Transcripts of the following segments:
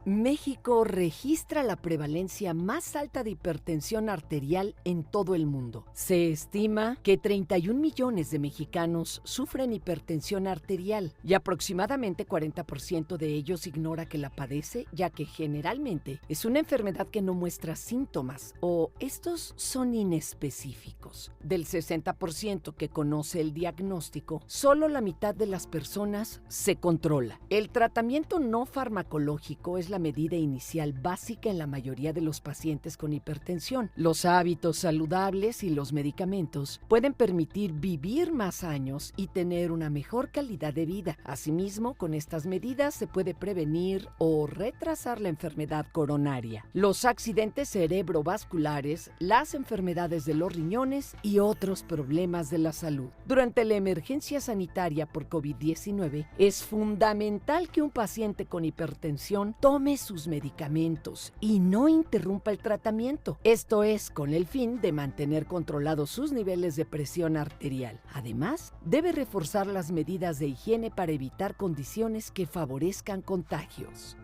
México registra la prevalencia más alta de hipertensión arterial en todo el mundo. Se estima que 31 millones de mexicanos sufren hipertensión arterial y aproximadamente 40% de ellos ignora que la padece, ya que generalmente es una enfermedad que no muestra síntomas o estos son inespecíficos. Del 60% que conoce el diagnóstico, solo la mitad de las personas se controla. El tratamiento no farmacológico es la medida inicial básica en la mayoría de los pacientes con hipertensión. Los hábitos saludables y los medicamentos pueden permitir vivir más años y tener una mejor calidad de vida. Asimismo, con estas medidas se puede prevenir o retrasar la enfermedad coronaria, los accidentes cerebrovasculares, las enfermedades de los riñones y otros problemas de la salud. Durante la emergencia sanitaria por COVID-19, es fundamental que un paciente con hipertensión tome sus medicamentos y no interrumpa el tratamiento. Esto es con el fin de mantener controlados sus niveles de presión arterial. Además, debe reforzar las medidas de higiene para evitar condiciones que favorezcan contagios.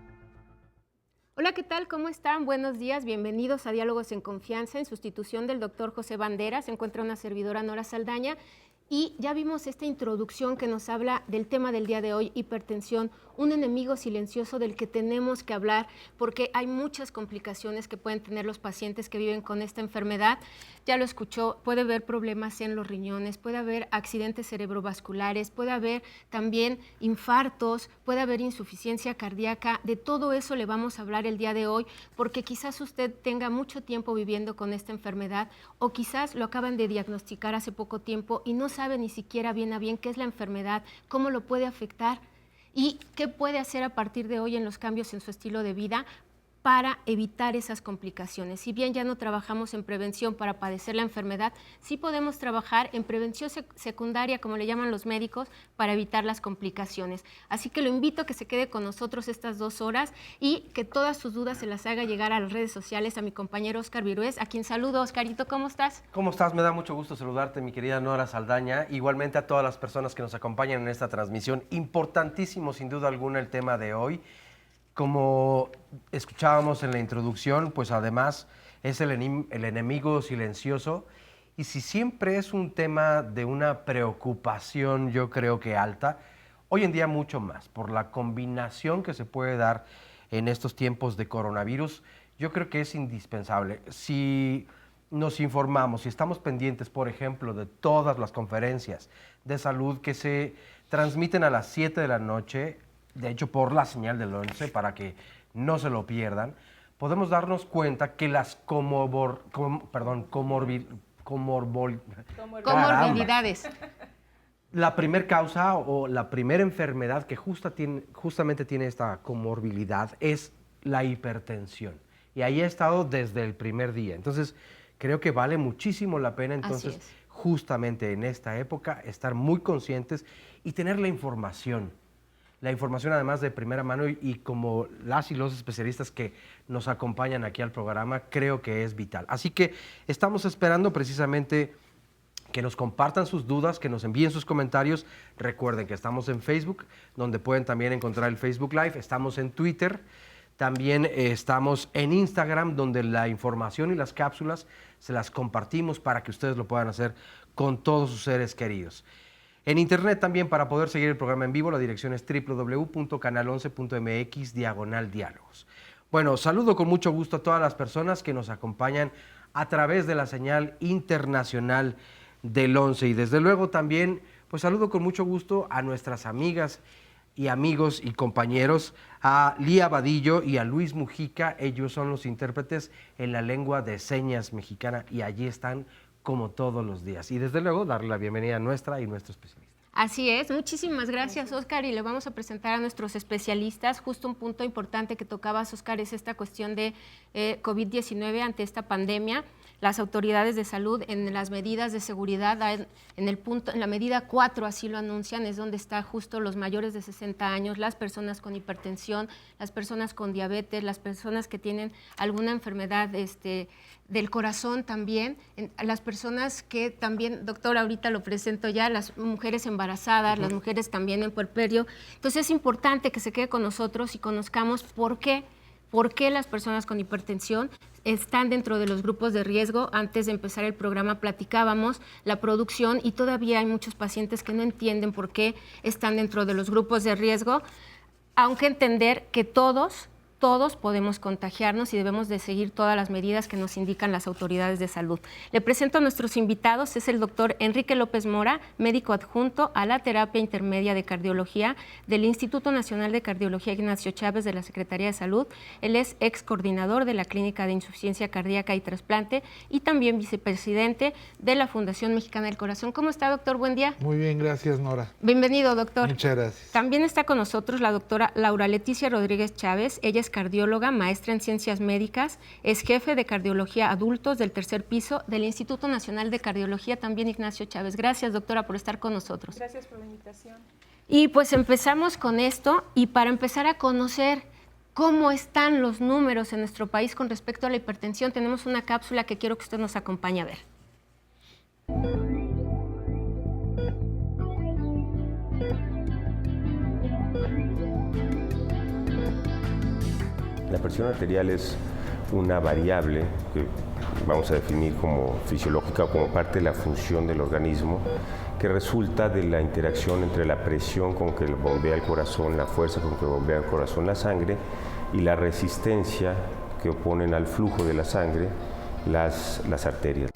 Hola, ¿qué tal? ¿Cómo están? Buenos días, bienvenidos a Diálogos en Confianza. En sustitución del doctor José Banderas se encuentra una servidora, Nora Saldaña, y ya vimos esta introducción que nos habla del tema del día de hoy, hipertensión, un enemigo silencioso del que tenemos que hablar porque hay muchas complicaciones que pueden tener los pacientes que viven con esta enfermedad. Ya lo escuchó, puede haber problemas en los riñones, puede haber accidentes cerebrovasculares, puede haber también infartos, puede haber insuficiencia cardíaca. De todo eso le vamos a hablar el día de hoy porque quizás usted tenga mucho tiempo viviendo con esta enfermedad o quizás lo acaban de diagnosticar hace poco tiempo y no sabe ni siquiera bien a bien qué es la enfermedad, cómo lo puede afectar y qué puede hacer a partir de hoy en los cambios en su estilo de vida para evitar esas complicaciones. Si bien ya no trabajamos en prevención para padecer la enfermedad, sí podemos trabajar en prevención secundaria, como le llaman los médicos, para evitar las complicaciones. Así que lo invito a que se quede con nosotros estas 2 horas y que todas sus dudas se las haga llegar a las redes sociales a mi compañero Oscar Virués, a quien saludo. Oscarito, ¿cómo estás? ¿Cómo estás? Me da mucho gusto saludarte, mi querida Nora Saldaña. Igualmente a todas las personas que nos acompañan en esta transmisión. Importantísimo, sin duda alguna, el tema de hoy. Como escuchábamos en la introducción, pues además es el enemigo silencioso y si siempre es un tema de una preocupación, yo creo que alta, hoy en día mucho más, por la combinación que se puede dar en estos tiempos de coronavirus, yo creo que es indispensable. Si nos informamos, si estamos pendientes, por ejemplo, de todas las conferencias de salud que se transmiten a las 7 de la noche, de hecho por la señal del 11, para que no se lo pierdan, podemos darnos cuenta que las comorbidades. La primera causa o la primera enfermedad que justamente tiene esta comorbilidad es la hipertensión. Y ahí ha estado desde el primer día. Entonces, creo que vale muchísimo la pena entonces justamente en esta época estar muy conscientes y tener la información además de primera mano y como las y los especialistas que nos acompañan aquí al programa, creo que es vital. Así que estamos esperando precisamente que nos compartan sus dudas, que nos envíen sus comentarios. Recuerden que estamos en Facebook, donde pueden también encontrar el Facebook Live, estamos en Twitter, también estamos en Instagram, donde la información y las cápsulas se las compartimos para que ustedes lo puedan hacer con todos sus seres queridos. En internet también, para poder seguir el programa en vivo, la dirección es www.canal11.mx/diálogos. Bueno, saludo con mucho gusto a todas las personas que nos acompañan a través de la señal internacional del 11 y desde luego también, pues saludo con mucho gusto a nuestras amigas y amigos y compañeros, a Lía Vadillo y a Luis Mujica. Ellos son los intérpretes en la lengua de señas mexicana y allí están como todos los días. Y desde luego darle la bienvenida a nuestra y nuestro especialista. Así es, muchísimas gracias, Oscar, y le vamos a presentar a nuestros especialistas. Justo un punto importante que tocabas, Oscar, es esta cuestión de COVID-19 ante esta pandemia. Las autoridades de salud en las medidas de seguridad, en la medida 4, así lo anuncian, es donde está justo los mayores de 60 años, las personas con hipertensión, las personas con diabetes, las personas que tienen alguna enfermedad del corazón también, las personas que también, doctor, ahorita lo presento ya, las mujeres embarazadas, las mujeres también en puerperio. Entonces es importante que se quede con nosotros y conozcamos por qué por qué las personas con hipertensión están dentro de los grupos de riesgo. Antes de empezar el programa platicábamos la producción y todavía hay muchos pacientes que no entienden por qué están dentro de los grupos de riesgo, aunque entender que todos podemos contagiarnos y debemos de seguir todas las medidas que nos indican las autoridades de salud. Le presento a nuestros invitados. Es el doctor Enrique López Mora, médico adjunto a la terapia intermedia de cardiología del Instituto Nacional de Cardiología Ignacio Chávez de la Secretaría de Salud. Él es ex coordinador de la Clínica de Insuficiencia Cardíaca y Trasplante y también vicepresidente de la Fundación Mexicana del Corazón. ¿Cómo está, doctor? Buen día. Muy bien, gracias, Nora. Bienvenido, doctor. Muchas gracias. También está con nosotros la doctora Laura Leticia Rodríguez Chávez. Ella es cardióloga, maestra en ciencias médicas, es jefe de cardiología adultos del tercer piso del Instituto Nacional de Cardiología, también Ignacio Chávez. Gracias, doctora, por estar con nosotros. Gracias por la invitación. Y pues empezamos con esto, y para empezar a conocer cómo están los números en nuestro país con respecto a la hipertensión, tenemos una cápsula que quiero que usted nos acompañe a ver. La presión arterial es una variable que vamos a definir como fisiológica o como parte de la función del organismo, que resulta de la interacción entre la presión con que bombea el corazón, la fuerza con que bombea el corazón la sangre y la resistencia que oponen al flujo de la sangre las arterias.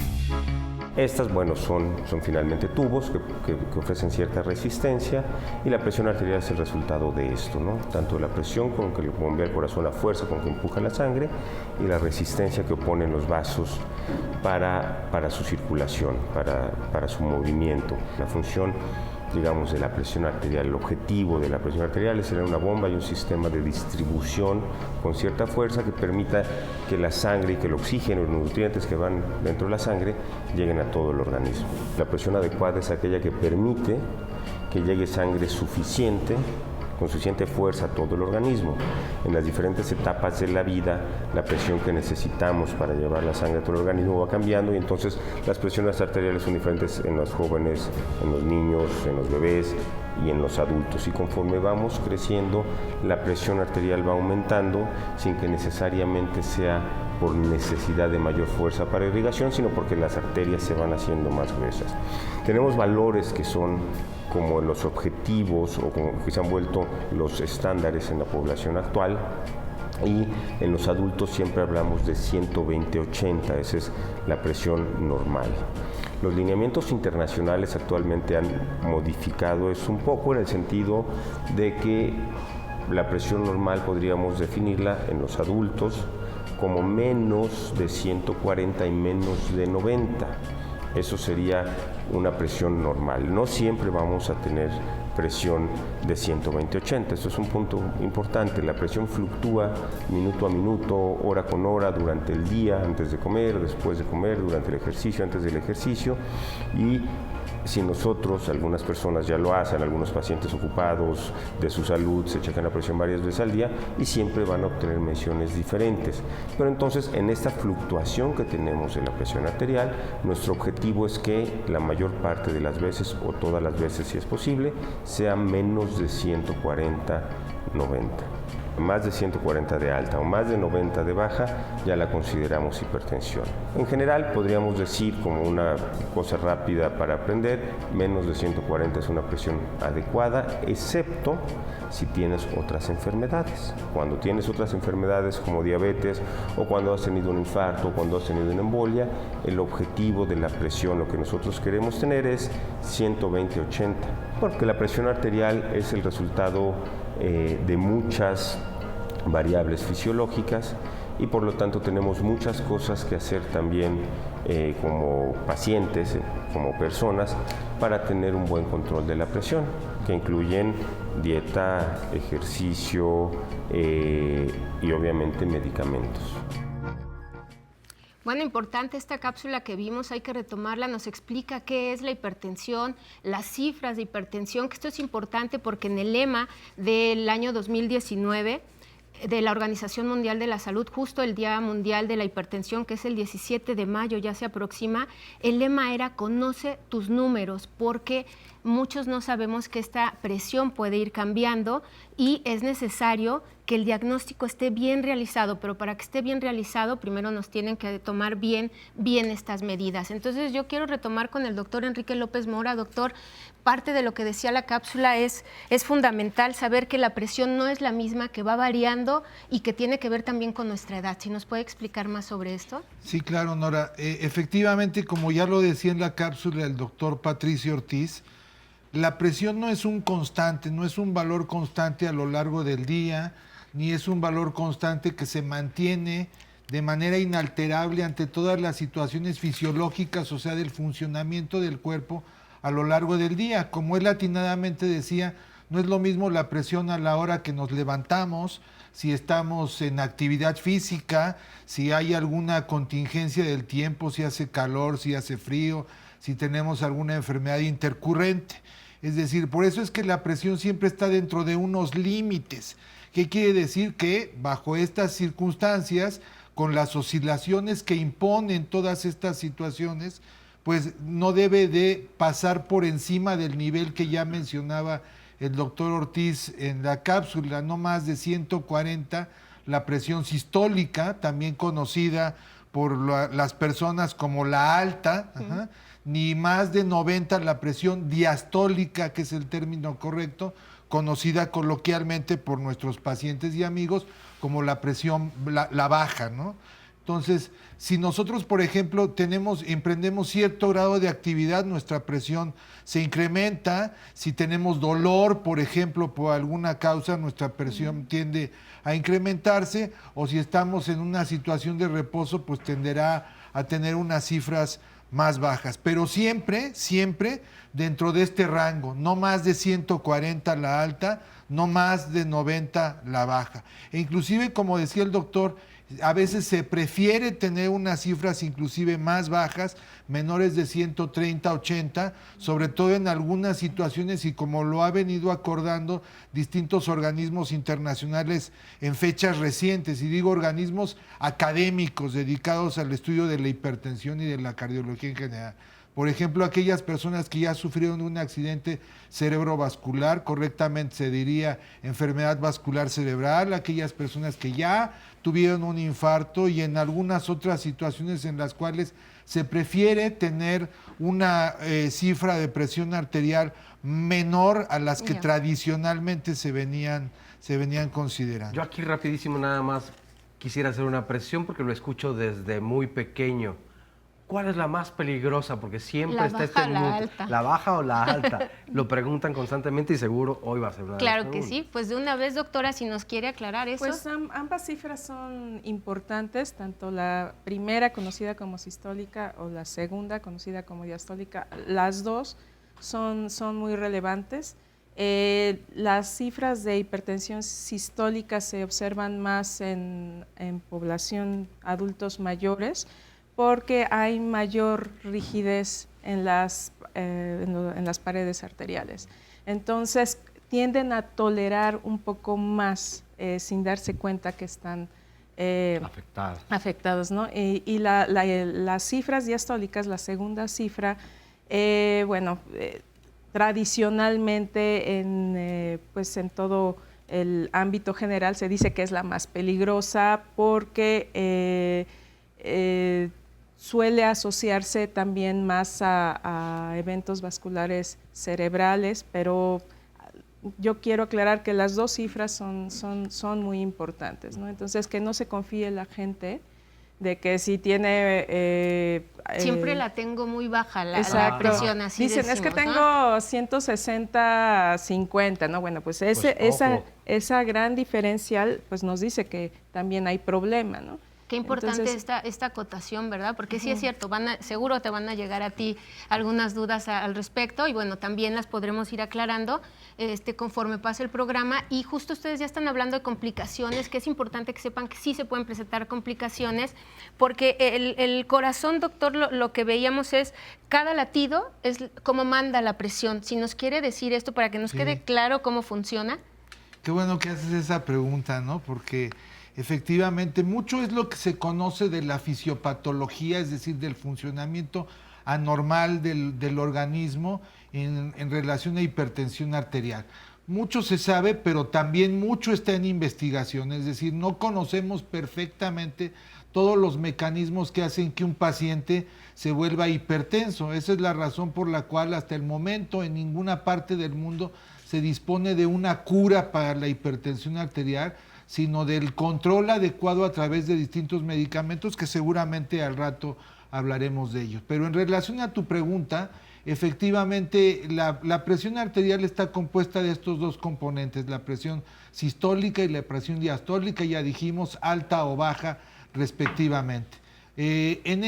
Estas, bueno, son finalmente tubos que ofrecen cierta resistencia y la presión arterial es el resultado de esto, ¿no? Tanto la presión con que bombea el corazón, la fuerza con que empuja la sangre y la resistencia que oponen los vasos para su circulación, para su movimiento. La función, digamos, de la presión arterial, el objetivo de la presión arterial es tener una bomba y un sistema de distribución con cierta fuerza que permita que la sangre y que el oxígeno y los nutrientes que van dentro de la sangre lleguen a todo el organismo. La presión adecuada es aquella que permite que llegue sangre suficiente, con suficiente fuerza a todo el organismo. En las diferentes etapas de la vida, la presión que necesitamos para llevar la sangre a todo el organismo va cambiando y entonces las presiones arteriales son diferentes en los jóvenes, en los niños, en los bebés y en los adultos. Y conforme vamos creciendo, la presión arterial va aumentando sin que necesariamente sea por necesidad de mayor fuerza para irrigación, sino porque las arterias se van haciendo más gruesas. Tenemos valores que son como los objetivos o como que se han vuelto los estándares en la población actual, y en los adultos siempre hablamos de 120/80, esa es la presión normal. Los lineamientos internacionales actualmente han modificado eso un poco en el sentido de que la presión normal podríamos definirla en los adultos como menos de 140 y menos de 90. Eso sería una presión normal. No siempre vamos a tener presión de 120/80. Eso es un punto importante. La presión fluctúa minuto a minuto, hora con hora, durante el día, antes de comer, después de comer, durante el ejercicio, antes del ejercicio. Y si nosotros, algunas personas ya lo hacen, algunos pacientes ocupados de su salud se checan la presión varias veces al día y siempre van a obtener mediciones diferentes. Pero entonces, en esta fluctuación que tenemos de la presión arterial, nuestro objetivo es que la mayor parte de las veces, o todas las veces si es posible, sea menos de 140/90. Más de 140 de alta o más de 90 de baja, ya la consideramos hipertensión. En general, podríamos decir, como una cosa rápida para aprender, menos de 140 es una presión adecuada, excepto si tienes otras enfermedades. Cuando tienes otras enfermedades como diabetes, o cuando has tenido un infarto, o cuando has tenido una embolia, el objetivo de la presión, lo que nosotros queremos tener es 120/80, porque la presión arterial es el resultado de muchas variables fisiológicas y por lo tanto tenemos muchas cosas que hacer también como pacientes, como personas, para tener un buen control de la presión, que incluyen dieta, ejercicio y obviamente medicamentos. Bueno, importante esta cápsula que vimos, hay que retomarla, nos explica qué es la hipertensión, las cifras de hipertensión, que esto es importante porque en el lema del año 2019 de la Organización Mundial de la Salud, justo el Día Mundial de la Hipertensión, que es el 17 de mayo, ya se aproxima, el lema era conoce tus números, porque muchos no sabemos que esta presión puede ir cambiando y es necesario que el diagnóstico esté bien realizado, pero para que esté bien realizado, primero nos tienen que tomar bien estas medidas. Entonces yo quiero retomar con el doctor Enrique López Mora. Doctor, parte de lo que decía la cápsula es fundamental saber que la presión no es la misma, que va variando y que tiene que ver también con nuestra edad. ¿Si nos puede explicar más sobre esto? Sí, claro, Nora. Efectivamente, como ya lo decía en la cápsula el doctor Patricio Ortiz, la presión no es un constante, no es un valor constante a lo largo del día, ni es un valor constante que se mantiene de manera inalterable ante todas las situaciones fisiológicas, o sea, del funcionamiento del cuerpo a lo largo del día. Como él atinadamente decía, no es lo mismo la presión a la hora que nos levantamos, si estamos en actividad física, si hay alguna contingencia del tiempo, si hace calor, si hace frío, si tenemos alguna enfermedad intercurrente. Es decir, por eso es que la presión siempre está dentro de unos límites. ¿Qué quiere decir? Que bajo estas circunstancias, con las oscilaciones que imponen todas estas situaciones, pues no debe de pasar por encima del nivel que ya mencionaba el doctor Ortiz en la cápsula, no más de 140, la presión sistólica, también conocida por las personas como la alta, ni más de 90 la presión diastólica, que es el término correcto, conocida coloquialmente por nuestros pacientes y amigos como la presión, la baja, ¿no? Entonces, si nosotros, por ejemplo, emprendemos cierto grado de actividad, nuestra presión se incrementa. Si tenemos dolor, por ejemplo, por alguna causa, nuestra presión tiende a incrementarse, o si estamos en una situación de reposo, pues tenderá a tener unas cifras más bajas, pero siempre dentro de este rango, no más de 140 la alta, no más de 90 la baja. E inclusive, como decía el doctor, a veces se prefiere tener unas cifras inclusive más bajas, menores de 130, 80, sobre todo en algunas situaciones, y como lo ha venido acordando distintos organismos internacionales en fechas recientes, y digo organismos académicos dedicados al estudio de la hipertensión y de la cardiología en general. Por ejemplo, aquellas personas que ya sufrieron un accidente cerebrovascular, correctamente se diría enfermedad vascular cerebral, aquellas personas que ya tuvieron un infarto, y en algunas otras situaciones en las cuales se prefiere tener una cifra de presión arterial menor a las que tradicionalmente se venían considerando. Yo aquí rapidísimo nada más quisiera hacer una presión porque lo escucho desde muy pequeño. ¿Cuál es la más peligrosa? Porque siempre está este mundo. ¿La baja o la alta? Lo preguntan constantemente y seguro hoy va a ser una. Claro que sí. Pues de una vez, doctora, si nos quiere aclarar eso. Pues ambas cifras son importantes, tanto la primera conocida como sistólica o la segunda conocida como diastólica. Las dos son muy relevantes. Las cifras de hipertensión sistólica se observan más en población adultos mayores, porque hay mayor rigidez en las paredes arteriales. Entonces, tienden a tolerar un poco más sin darse cuenta que están afectados, ¿no? Y las cifras diastólicas, la segunda cifra, tradicionalmente en todo el ámbito general se dice que es la más peligrosa porque suele asociarse también más a eventos vasculares cerebrales, pero yo quiero aclarar que las dos cifras son muy importantes, ¿no? Entonces, que no se confíe la gente de que si tiene... siempre la tengo muy baja, la presión, así dicen, decimos, es que tengo 160, 50, ¿no? Bueno, pues esa gran diferencial pues nos dice que también hay problema, ¿no? Qué importante esta acotación, ¿verdad? Porque sí es cierto, seguro te van a llegar a ti algunas dudas al respecto, y bueno, también las podremos ir aclarando conforme pase el programa. Y justo ustedes ya están hablando de complicaciones, que es importante que sepan que sí se pueden presentar complicaciones, porque el corazón, doctor, lo que veíamos es cada latido es como manda la presión. Si nos quiere decir esto para que nos quede claro cómo funciona. Qué bueno que haces esa pregunta, ¿no? Porque efectivamente, mucho es lo que se conoce de la fisiopatología, es decir, del funcionamiento anormal del organismo en relación a hipertensión arterial. mucho se sabe, pero también mucho está en investigación, es decir, no conocemos perfectamente todos los mecanismos que hacen que un paciente se vuelva hipertenso. Esa es la razón por la cual hasta el momento en ninguna parte del mundo se dispone de una cura para la hipertensión arterial, sino del control adecuado a través de distintos medicamentos que seguramente al rato hablaremos de ellos. Pero en relación a tu pregunta, efectivamente la presión arterial está compuesta de estos dos componentes, la presión sistólica y la presión diastólica, ya dijimos alta o baja respectivamente. En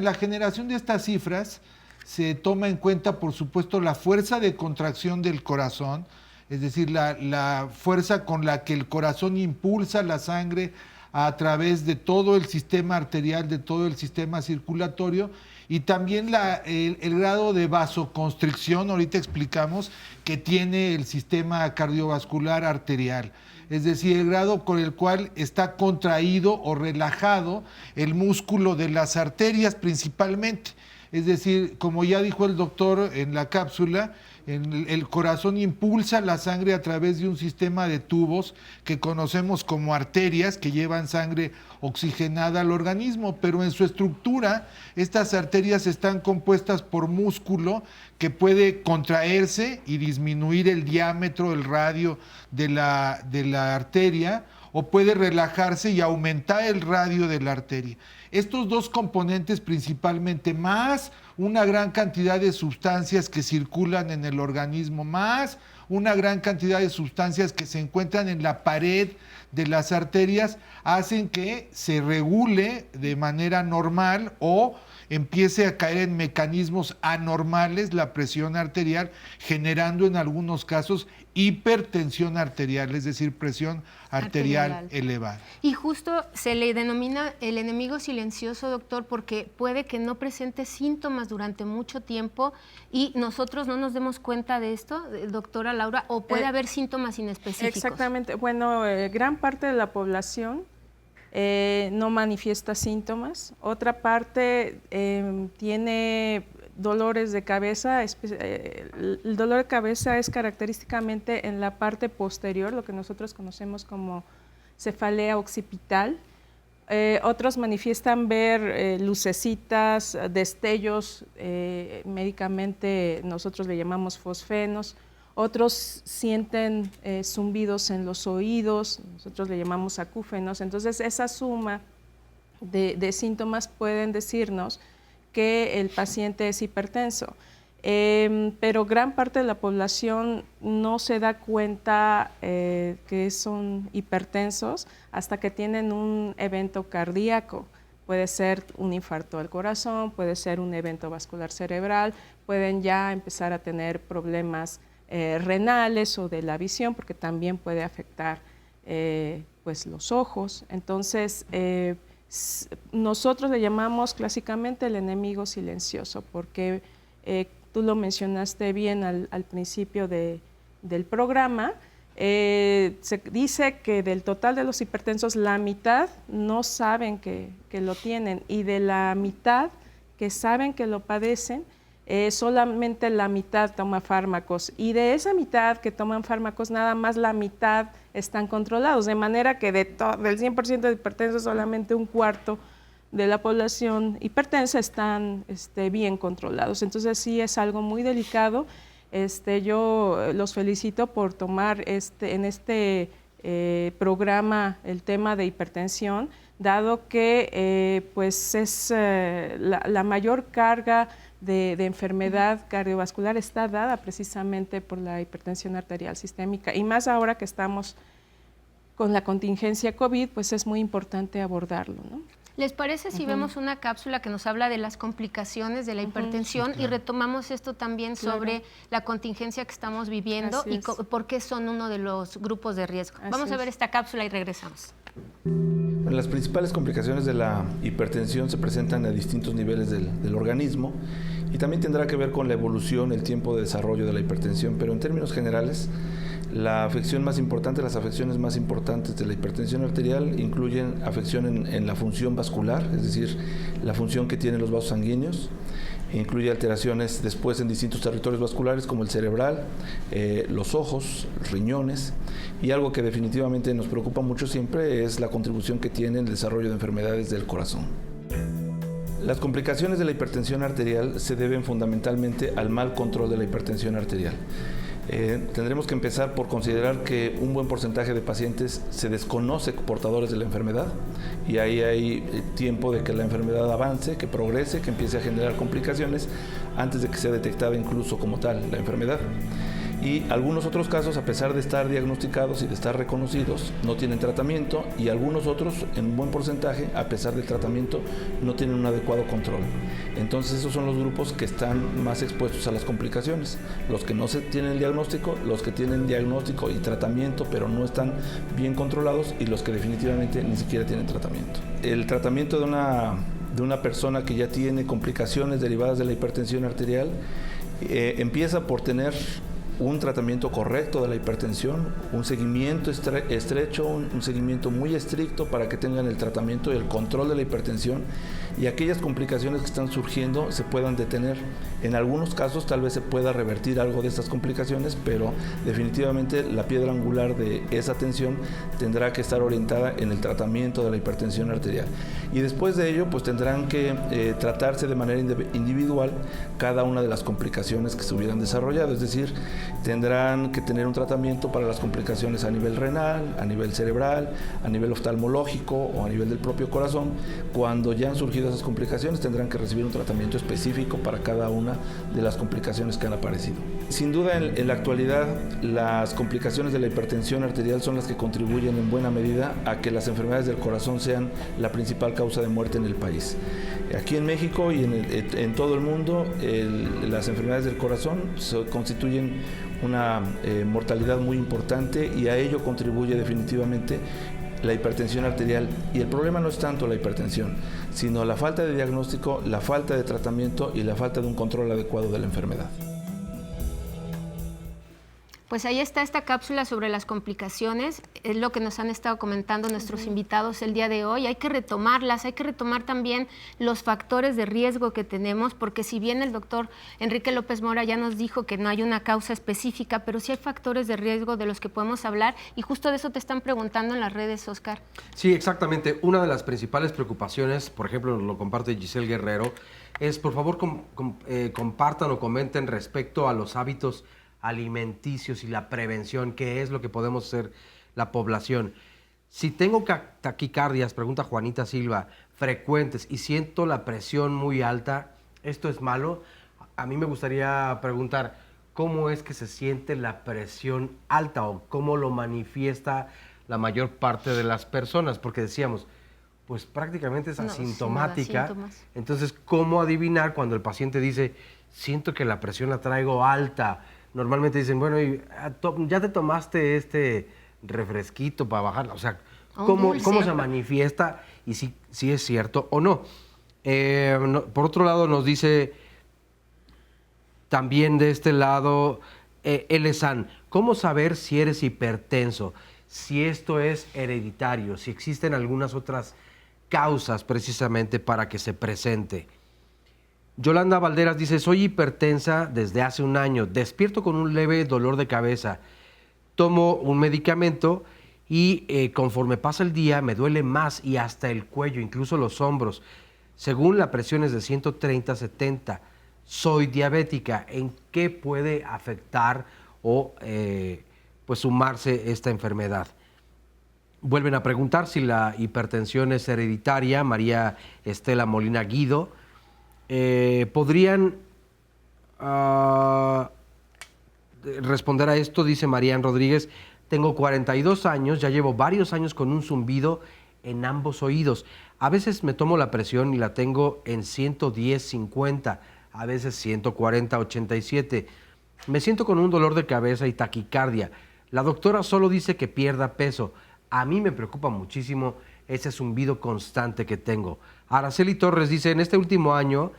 la generación de estas cifras se toma en cuenta, por supuesto, la fuerza de contracción del corazón, es decir, la fuerza con la que el corazón impulsa la sangre a través de todo el sistema arterial, de todo el sistema circulatorio, y también el grado de vasoconstricción, ahorita explicamos, que tiene el sistema cardiovascular arterial. Es decir, el grado con el cual está contraído o relajado el músculo de las arterias principalmente. Es decir, como ya dijo el doctor en la cápsula, el corazón impulsa la sangre a través de un sistema de tubos que conocemos como arterias, que llevan sangre oxigenada al organismo, pero en su estructura estas arterias están compuestas por músculo que puede contraerse y disminuir el diámetro, el radio de la arteria, o puede relajarse y aumentar el radio de la arteria. Estos dos componentes principalmente, más una gran cantidad de sustancias que circulan en el organismo, más una gran cantidad de sustancias que se encuentran en la pared de las arterias, hacen que se regule de manera normal o empiece a caer en mecanismos anormales la presión arterial, generando en algunos casos hipertensión arterial, es decir, presión arterial elevada. Y justo se le denomina el enemigo silencioso, doctor, porque puede que no presente síntomas durante mucho tiempo y nosotros no nos demos cuenta de esto, doctora Laura, o puede haber síntomas inespecíficos. Exactamente. Bueno, gran parte de la población no manifiesta síntomas. Otra parte tiene dolores de cabeza. El dolor de cabeza es característicamente en la parte posterior, lo que nosotros conocemos como cefalea occipital. Otros manifiestan ver lucecitas, destellos, médicamente nosotros le llamamos fosfenos. Otros sienten zumbidos en los oídos, nosotros le llamamos acúfenos. Entonces, esa suma de síntomas pueden decirnos que el paciente es hipertenso. Pero gran parte de la población no se da cuenta que son hipertensos hasta que tienen un evento cardíaco. Puede ser un infarto al corazón, puede ser un evento vascular cerebral, pueden ya empezar a tener problemas renales o de la visión, porque también puede afectar pues los ojos. Entonces, nosotros le llamamos clásicamente el enemigo silencioso, porque tú lo mencionaste bien al principio del programa. Se dice que del total de los hipertensos, la mitad no saben que lo tienen, y de la mitad que saben que lo padecen, solamente la mitad toma fármacos, y de esa mitad que toman fármacos, nada más la mitad están controlados, de manera que del 100% de hipertensos, solamente un cuarto de la población hipertensa están bien controlados. Entonces sí es algo muy delicado. Yo los felicito por tomar en este programa el tema de hipertensión, dado que pues es la mayor carga de enfermedad cardiovascular está dada precisamente por la hipertensión arterial sistémica, y más ahora que estamos con la contingencia COVID, pues es muy importante abordarlo, ¿no? ¿Les parece si vemos una cápsula que nos habla de las complicaciones de la hipertensión? Sí, claro. Y retomamos esto también sobre la contingencia que estamos viviendo y por qué son uno de los grupos de riesgo. Vamos a ver esta cápsula y regresamos. Bueno, las principales complicaciones de la hipertensión se presentan a distintos niveles del organismo, y también tendrá que ver con la evolución, el tiempo de desarrollo de la hipertensión, pero en términos generales, la afección más importante, las afecciones más importantes de la hipertensión arterial incluyen afección en la función vascular, es decir, la función que tienen los vasos sanguíneos, Incluye alteraciones después en distintos territorios vasculares como el cerebral, los ojos, riñones, y algo que definitivamente nos preocupa mucho siempre es la contribución que tiene el desarrollo de enfermedades del corazón. Las complicaciones de la hipertensión arterial se deben fundamentalmente al mal control de la hipertensión arterial. Tendremos que empezar por considerar que un buen porcentaje de pacientes se desconoce portadores de la enfermedad, y ahí hay tiempo de que la enfermedad avance, que progrese, que empiece a generar complicaciones antes de que sea detectada incluso como tal la enfermedad. Y algunos otros casos, a pesar de estar diagnosticados y de estar reconocidos, no tienen tratamiento, y algunos otros, en un buen porcentaje, a pesar del tratamiento, no tienen un adecuado control. Entonces esos son los grupos que están más expuestos a las complicaciones: los que no se tienen el diagnóstico, los que tienen diagnóstico y tratamiento pero no están bien controlados, y los que definitivamente ni siquiera tienen tratamiento. El tratamiento de una persona que ya tiene complicaciones derivadas de la hipertensión arterial empieza por tener un tratamiento correcto de la hipertensión, un seguimiento estrecho, un seguimiento muy estricto para que tengan el tratamiento y el control de la hipertensión, y aquellas complicaciones que están surgiendo se puedan detener. En algunos casos tal vez se pueda revertir algo de estas complicaciones, pero definitivamente la piedra angular de esa atención tendrá que estar orientada en el tratamiento de la hipertensión arterial. Y después de ello, pues tendrán que tratarse de manera individual cada una de las complicaciones que se hubieran desarrollado, es decir, tendrán que tener un tratamiento para las complicaciones a nivel renal, a nivel cerebral, a nivel oftalmológico o a nivel del propio corazón. Cuando ya han surgido esas complicaciones, tendrán que recibir un tratamiento específico para cada una de las complicaciones que han aparecido. Sin duda, en la actualidad, las complicaciones de la hipertensión arterial son las que contribuyen en buena medida a que las enfermedades del corazón sean la principal causa de muerte en el país. Aquí en México y en todo el mundo, las enfermedades del corazón constituyen una mortalidad muy importante, y a ello contribuye definitivamente la hipertensión arterial. Y el problema no es tanto la hipertensión, sino la falta de diagnóstico, la falta de tratamiento y la falta de un control adecuado de la enfermedad. Pues ahí está esta cápsula sobre las complicaciones, es lo que nos han estado comentando nuestros invitados el día de hoy. Hay que retomarlas, hay que retomar también los factores de riesgo que tenemos, porque si bien el doctor Enrique López Mora ya nos dijo que no hay una causa específica, pero sí hay factores de riesgo de los que podemos hablar, y justo de eso te están preguntando en las redes, Oscar. Sí, exactamente. Una de las principales preocupaciones, por ejemplo, lo comparte Giselle Guerrero, es por favor compartan o comenten respecto a los hábitos alimenticios y la prevención, qué es lo que podemos hacer la población. Si tengo taquicardias, pregunta Juanita Silva, frecuentes, y siento la presión muy alta, ¿esto es malo? A mí me gustaría preguntar, ¿cómo es que se siente la presión alta o cómo lo manifiesta la mayor parte de las personas? Porque decíamos, pues prácticamente es asintomática. Sí, entonces, ¿cómo adivinar cuando el paciente dice, siento que la presión la traigo alta? Normalmente dicen, bueno, ya te tomaste este refresquito para bajarla. O sea, ¿cómo se manifiesta y si es cierto o no? Por otro lado, nos dice también de este lado, Elesan, ¿cómo saber si eres hipertenso? Si esto es hereditario, si existen algunas otras causas precisamente para que se presente. Yolanda Valderas dice, soy hipertensa desde hace un año, despierto con un leve dolor de cabeza, tomo un medicamento y conforme pasa el día me duele más y hasta el cuello, incluso los hombros. Según la presión es de 130/70, soy diabética. ¿En qué puede afectar o pues sumarse esta enfermedad? Vuelven a preguntar si la hipertensión es hereditaria. María Estela Molina Guido. ¿Podrían responder a esto? Dice Marían Rodríguez, tengo 42 años, ya llevo varios años con un zumbido en ambos oídos. A veces me tomo la presión y la tengo en 110/50, a veces 140/87. Me siento con un dolor de cabeza y taquicardia. La doctora solo dice que pierda peso. A mí me preocupa muchísimo ese zumbido constante que tengo. Araceli Torres dice, en este último año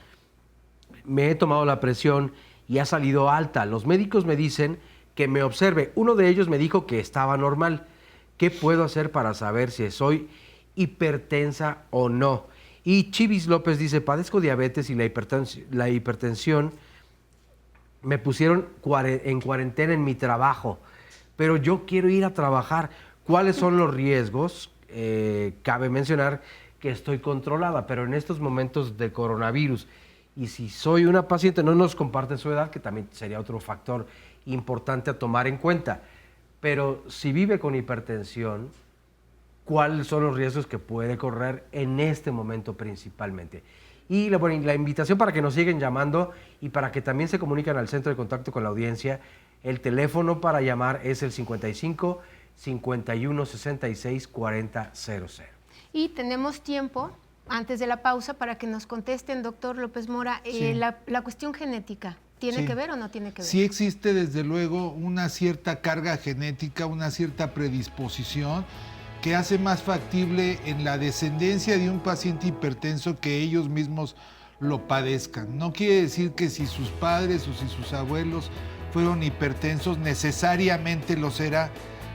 me he tomado la presión y ha salido alta. Los médicos me dicen que me observe. Uno de ellos me dijo que estaba normal. ¿Qué puedo hacer para saber si soy hipertensa o no? Y Chivis López dice, padezco diabetes y la hipertensión me pusieron en cuarentena en mi trabajo, pero yo quiero ir a trabajar. ¿Cuáles son los riesgos? Cabe mencionar que estoy controlada, pero en estos momentos de coronavirus, y si soy una paciente, no nos comparten su edad, que también sería otro factor importante a tomar en cuenta, pero si vive con hipertensión, ¿cuáles son los riesgos que puede correr en este momento principalmente? Y la invitación para que nos sigan llamando y para que también se comuniquen al centro de contacto con la audiencia. El teléfono para llamar es el 55 51 66 40 00. Y tenemos tiempo, antes de la pausa, para que nos contesten, doctor López Mora, Sí. la cuestión genética. ¿Tiene Sí. que ver o no tiene que ver? Sí existe desde luego una cierta carga genética, una cierta predisposición que hace más factible en la descendencia de un paciente hipertenso que ellos mismos lo padezcan. No quiere decir que si sus padres o si sus abuelos fueron hipertensos necesariamente lo será,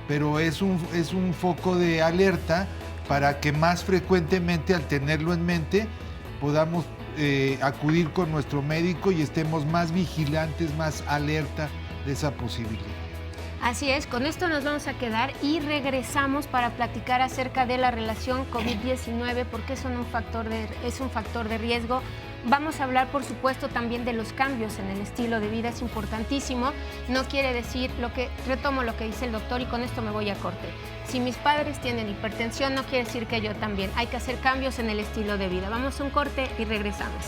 pero es un foco de alerta para que más frecuentemente, al tenerlo en mente, podamos acudir con nuestro médico y estemos más vigilantes, más alerta de esa posibilidad. Así es, con esto nos vamos a quedar y regresamos para platicar acerca de la relación COVID-19, porque es un factor de riesgo. Vamos a hablar, por supuesto, también de los cambios en el estilo de vida, es importantísimo. No quiere decir, retomo lo que dice el doctor y con esto me voy a corte. Si mis padres tienen hipertensión, no quiere decir que yo también. Hay que hacer cambios en el estilo de vida. Vamos a un corte y regresamos.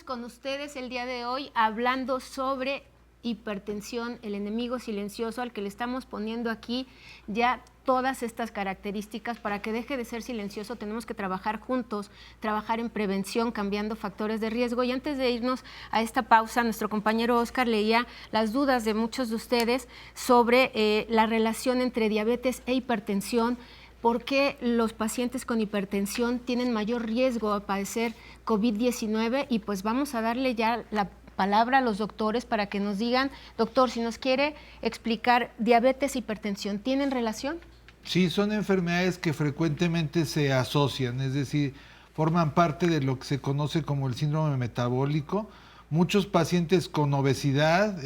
Con ustedes el día de hoy hablando sobre hipertensión, el enemigo silencioso al que le estamos poniendo aquí ya todas estas características. Para que deje de ser silencioso tenemos que trabajar juntos, trabajar en prevención, cambiando factores de riesgo. Y antes de irnos a esta pausa, nuestro compañero Oscar leía las dudas de muchos de ustedes sobre la relación entre diabetes e hipertensión. ¿Por qué los pacientes con hipertensión tienen mayor riesgo a padecer COVID-19? Y pues vamos a darle ya la palabra a los doctores para que nos digan, doctor, si nos quiere explicar, diabetes e hipertensión, ¿tienen relación? Sí, son enfermedades que frecuentemente se asocian, es decir, forman parte de lo que se conoce como el síndrome metabólico. Muchos pacientes con obesidad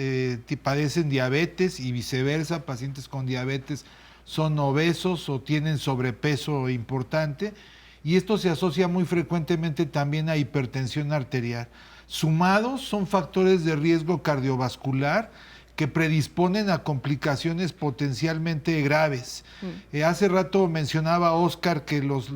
padecen diabetes y viceversa, pacientes con diabetes son obesos o tienen sobrepeso importante, y esto se asocia muy frecuentemente también a hipertensión arterial. Sumados son factores de riesgo cardiovascular que predisponen a complicaciones potencialmente graves. Hace rato mencionaba Oscar que los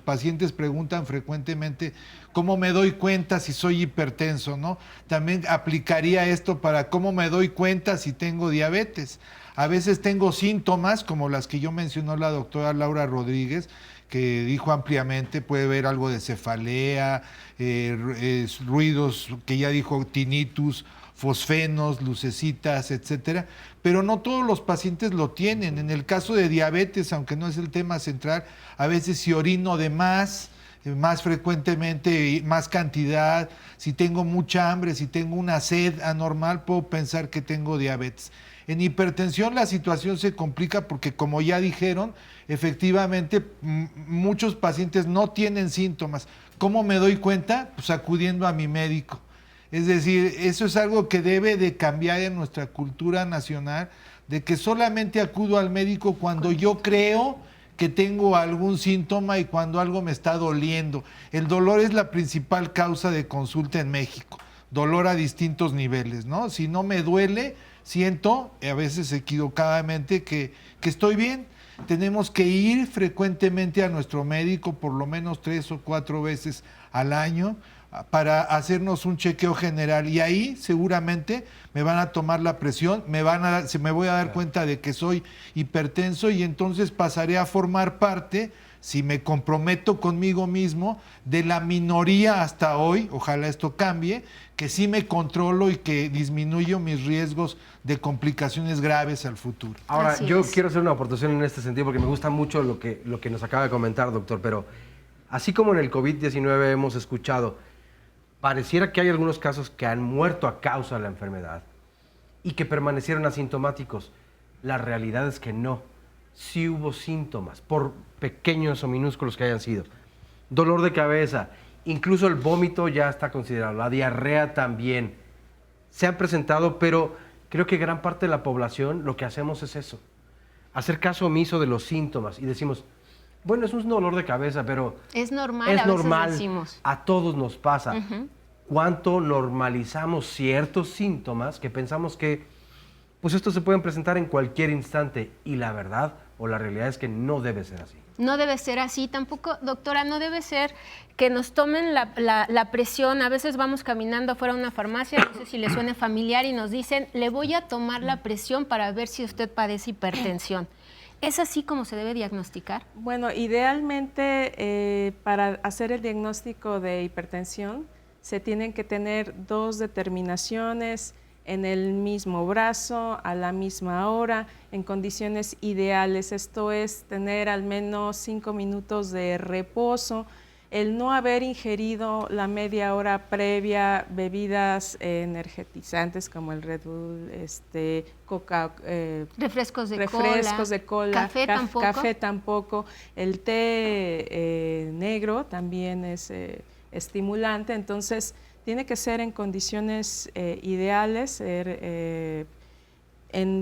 pacientes preguntan frecuentemente cómo me doy cuenta si soy hipertenso, ¿no? También aplicaría esto para cómo me doy cuenta si tengo diabetes. A veces tengo síntomas como las que yo mencionó la doctora Laura Rodríguez, que dijo ampliamente, puede haber algo de cefalea, ruidos que ya dijo, tinnitus, fosfenos, lucecitas, etcétera, pero no todos los pacientes lo tienen. En el caso de diabetes, aunque no es el tema central, a veces si orino de más frecuentemente, más cantidad, si tengo mucha hambre, si tengo una sed anormal, puedo pensar que tengo diabetes. En hipertensión la situación se complica porque, como ya dijeron, efectivamente muchos pacientes no tienen síntomas. ¿Cómo me doy cuenta? Pues acudiendo a mi médico. Es decir, eso es algo que debe de cambiar en nuestra cultura nacional, de que solamente acudo al médico cuando yo creo que tengo algún síntoma y cuando algo me está doliendo. El dolor es la principal causa de consulta en México. Dolor a distintos niveles, ¿no? Si no me duele, siento, a veces equivocadamente, que estoy bien. Tenemos que ir frecuentemente a nuestro médico, por lo menos 3 o 4 veces al año, para hacernos un chequeo general, y ahí seguramente me van a tomar la presión, me voy a dar cuenta de que soy hipertenso, y entonces pasaré a formar parte, si me comprometo conmigo mismo, de la minoría hasta hoy, ojalá esto cambie, que sí me controlo y que disminuyo mis riesgos de complicaciones graves al futuro. Ahora, Así yo es. quiero hacer una aportación en este sentido porque me gusta mucho lo que nos acaba de comentar, doctor, pero así como en el COVID-19 hemos escuchado, pareciera que hay algunos casos que han muerto a causa de la enfermedad y que permanecieron asintomáticos. La realidad es que no. Sí hubo síntomas, por pequeños o minúsculos que hayan sido. Dolor de cabeza, incluso el vómito ya está considerado, la diarrea también. Se han presentado, pero creo que gran parte de la población lo que hacemos es eso. Hacer caso omiso de los síntomas y decimos, bueno, es un dolor de cabeza, pero es normal, es a veces normal, decimos. a todos nos pasa. ¿Cuánto normalizamos ciertos síntomas que pensamos que pues estos se pueden presentar en cualquier instante? Y la verdad o la realidad es que no debe ser así. No debe ser así, tampoco, doctora, no debe ser que nos tomen la presión. A veces vamos caminando afuera de una farmacia, no sé si le suene familiar, y nos dicen, le voy a tomar la presión para ver si usted padece hipertensión. ¿Es así como se debe diagnosticar? Bueno, idealmente para hacer el diagnóstico de hipertensión se tienen que tener 2 determinaciones en el mismo brazo, a la misma hora, en condiciones ideales. Esto es tener al menos 5 minutos de reposo, el no haber ingerido la media hora previa bebidas energetizantes como el Red Bull, Coca, refrescos de cola, café tampoco, el té negro también es estimulante, entonces tiene que ser en condiciones ideales,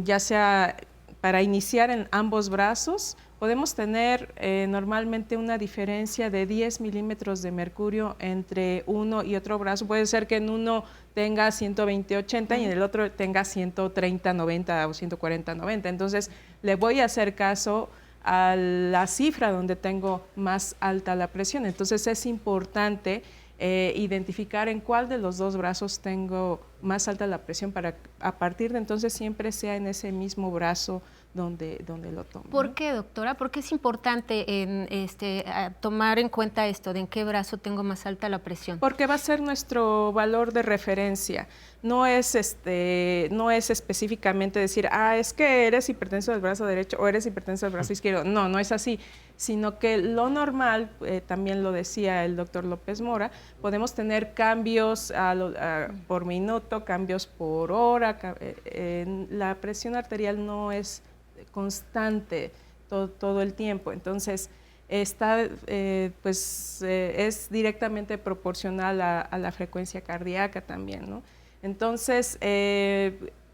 ya sea para iniciar en ambos brazos. Podemos tener normalmente una diferencia de 10 milímetros de mercurio entre uno y otro brazo. Puede ser que en uno tenga 120/80 y en el otro tenga 130/90 o 140/90. Entonces, le voy a hacer caso a la cifra donde tengo más alta la presión. Entonces, es importante identificar en cuál de los 2 brazos tengo más alta la presión para a partir de entonces siempre sea en ese mismo brazo donde lo tomo. ¿Por qué, doctora? ¿Por qué es importante tomar en cuenta esto, de en qué brazo tengo más alta la presión? Porque va a ser nuestro valor de referencia. No es específicamente decir, es que eres hipertenso del brazo derecho o eres hipertenso del brazo izquierdo. No, no es así, sino que lo normal, también lo decía el doctor López Mora, podemos tener cambios por minuto, cambios por hora. La presión arterial no es constante todo el tiempo, entonces es directamente proporcional a la frecuencia cardíaca también, ¿no? Entonces,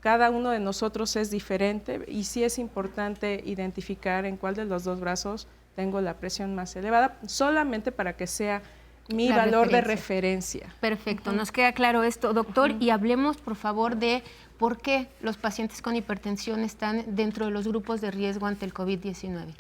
cada uno de nosotros es diferente y sí es importante identificar en cuál de los 2 brazos tengo la presión más elevada, solamente para que sea mi valor de referencia. Perfecto, nos queda claro esto, doctor, y hablemos por favor de por qué los pacientes con hipertensión están dentro de los grupos de riesgo ante el COVID-19.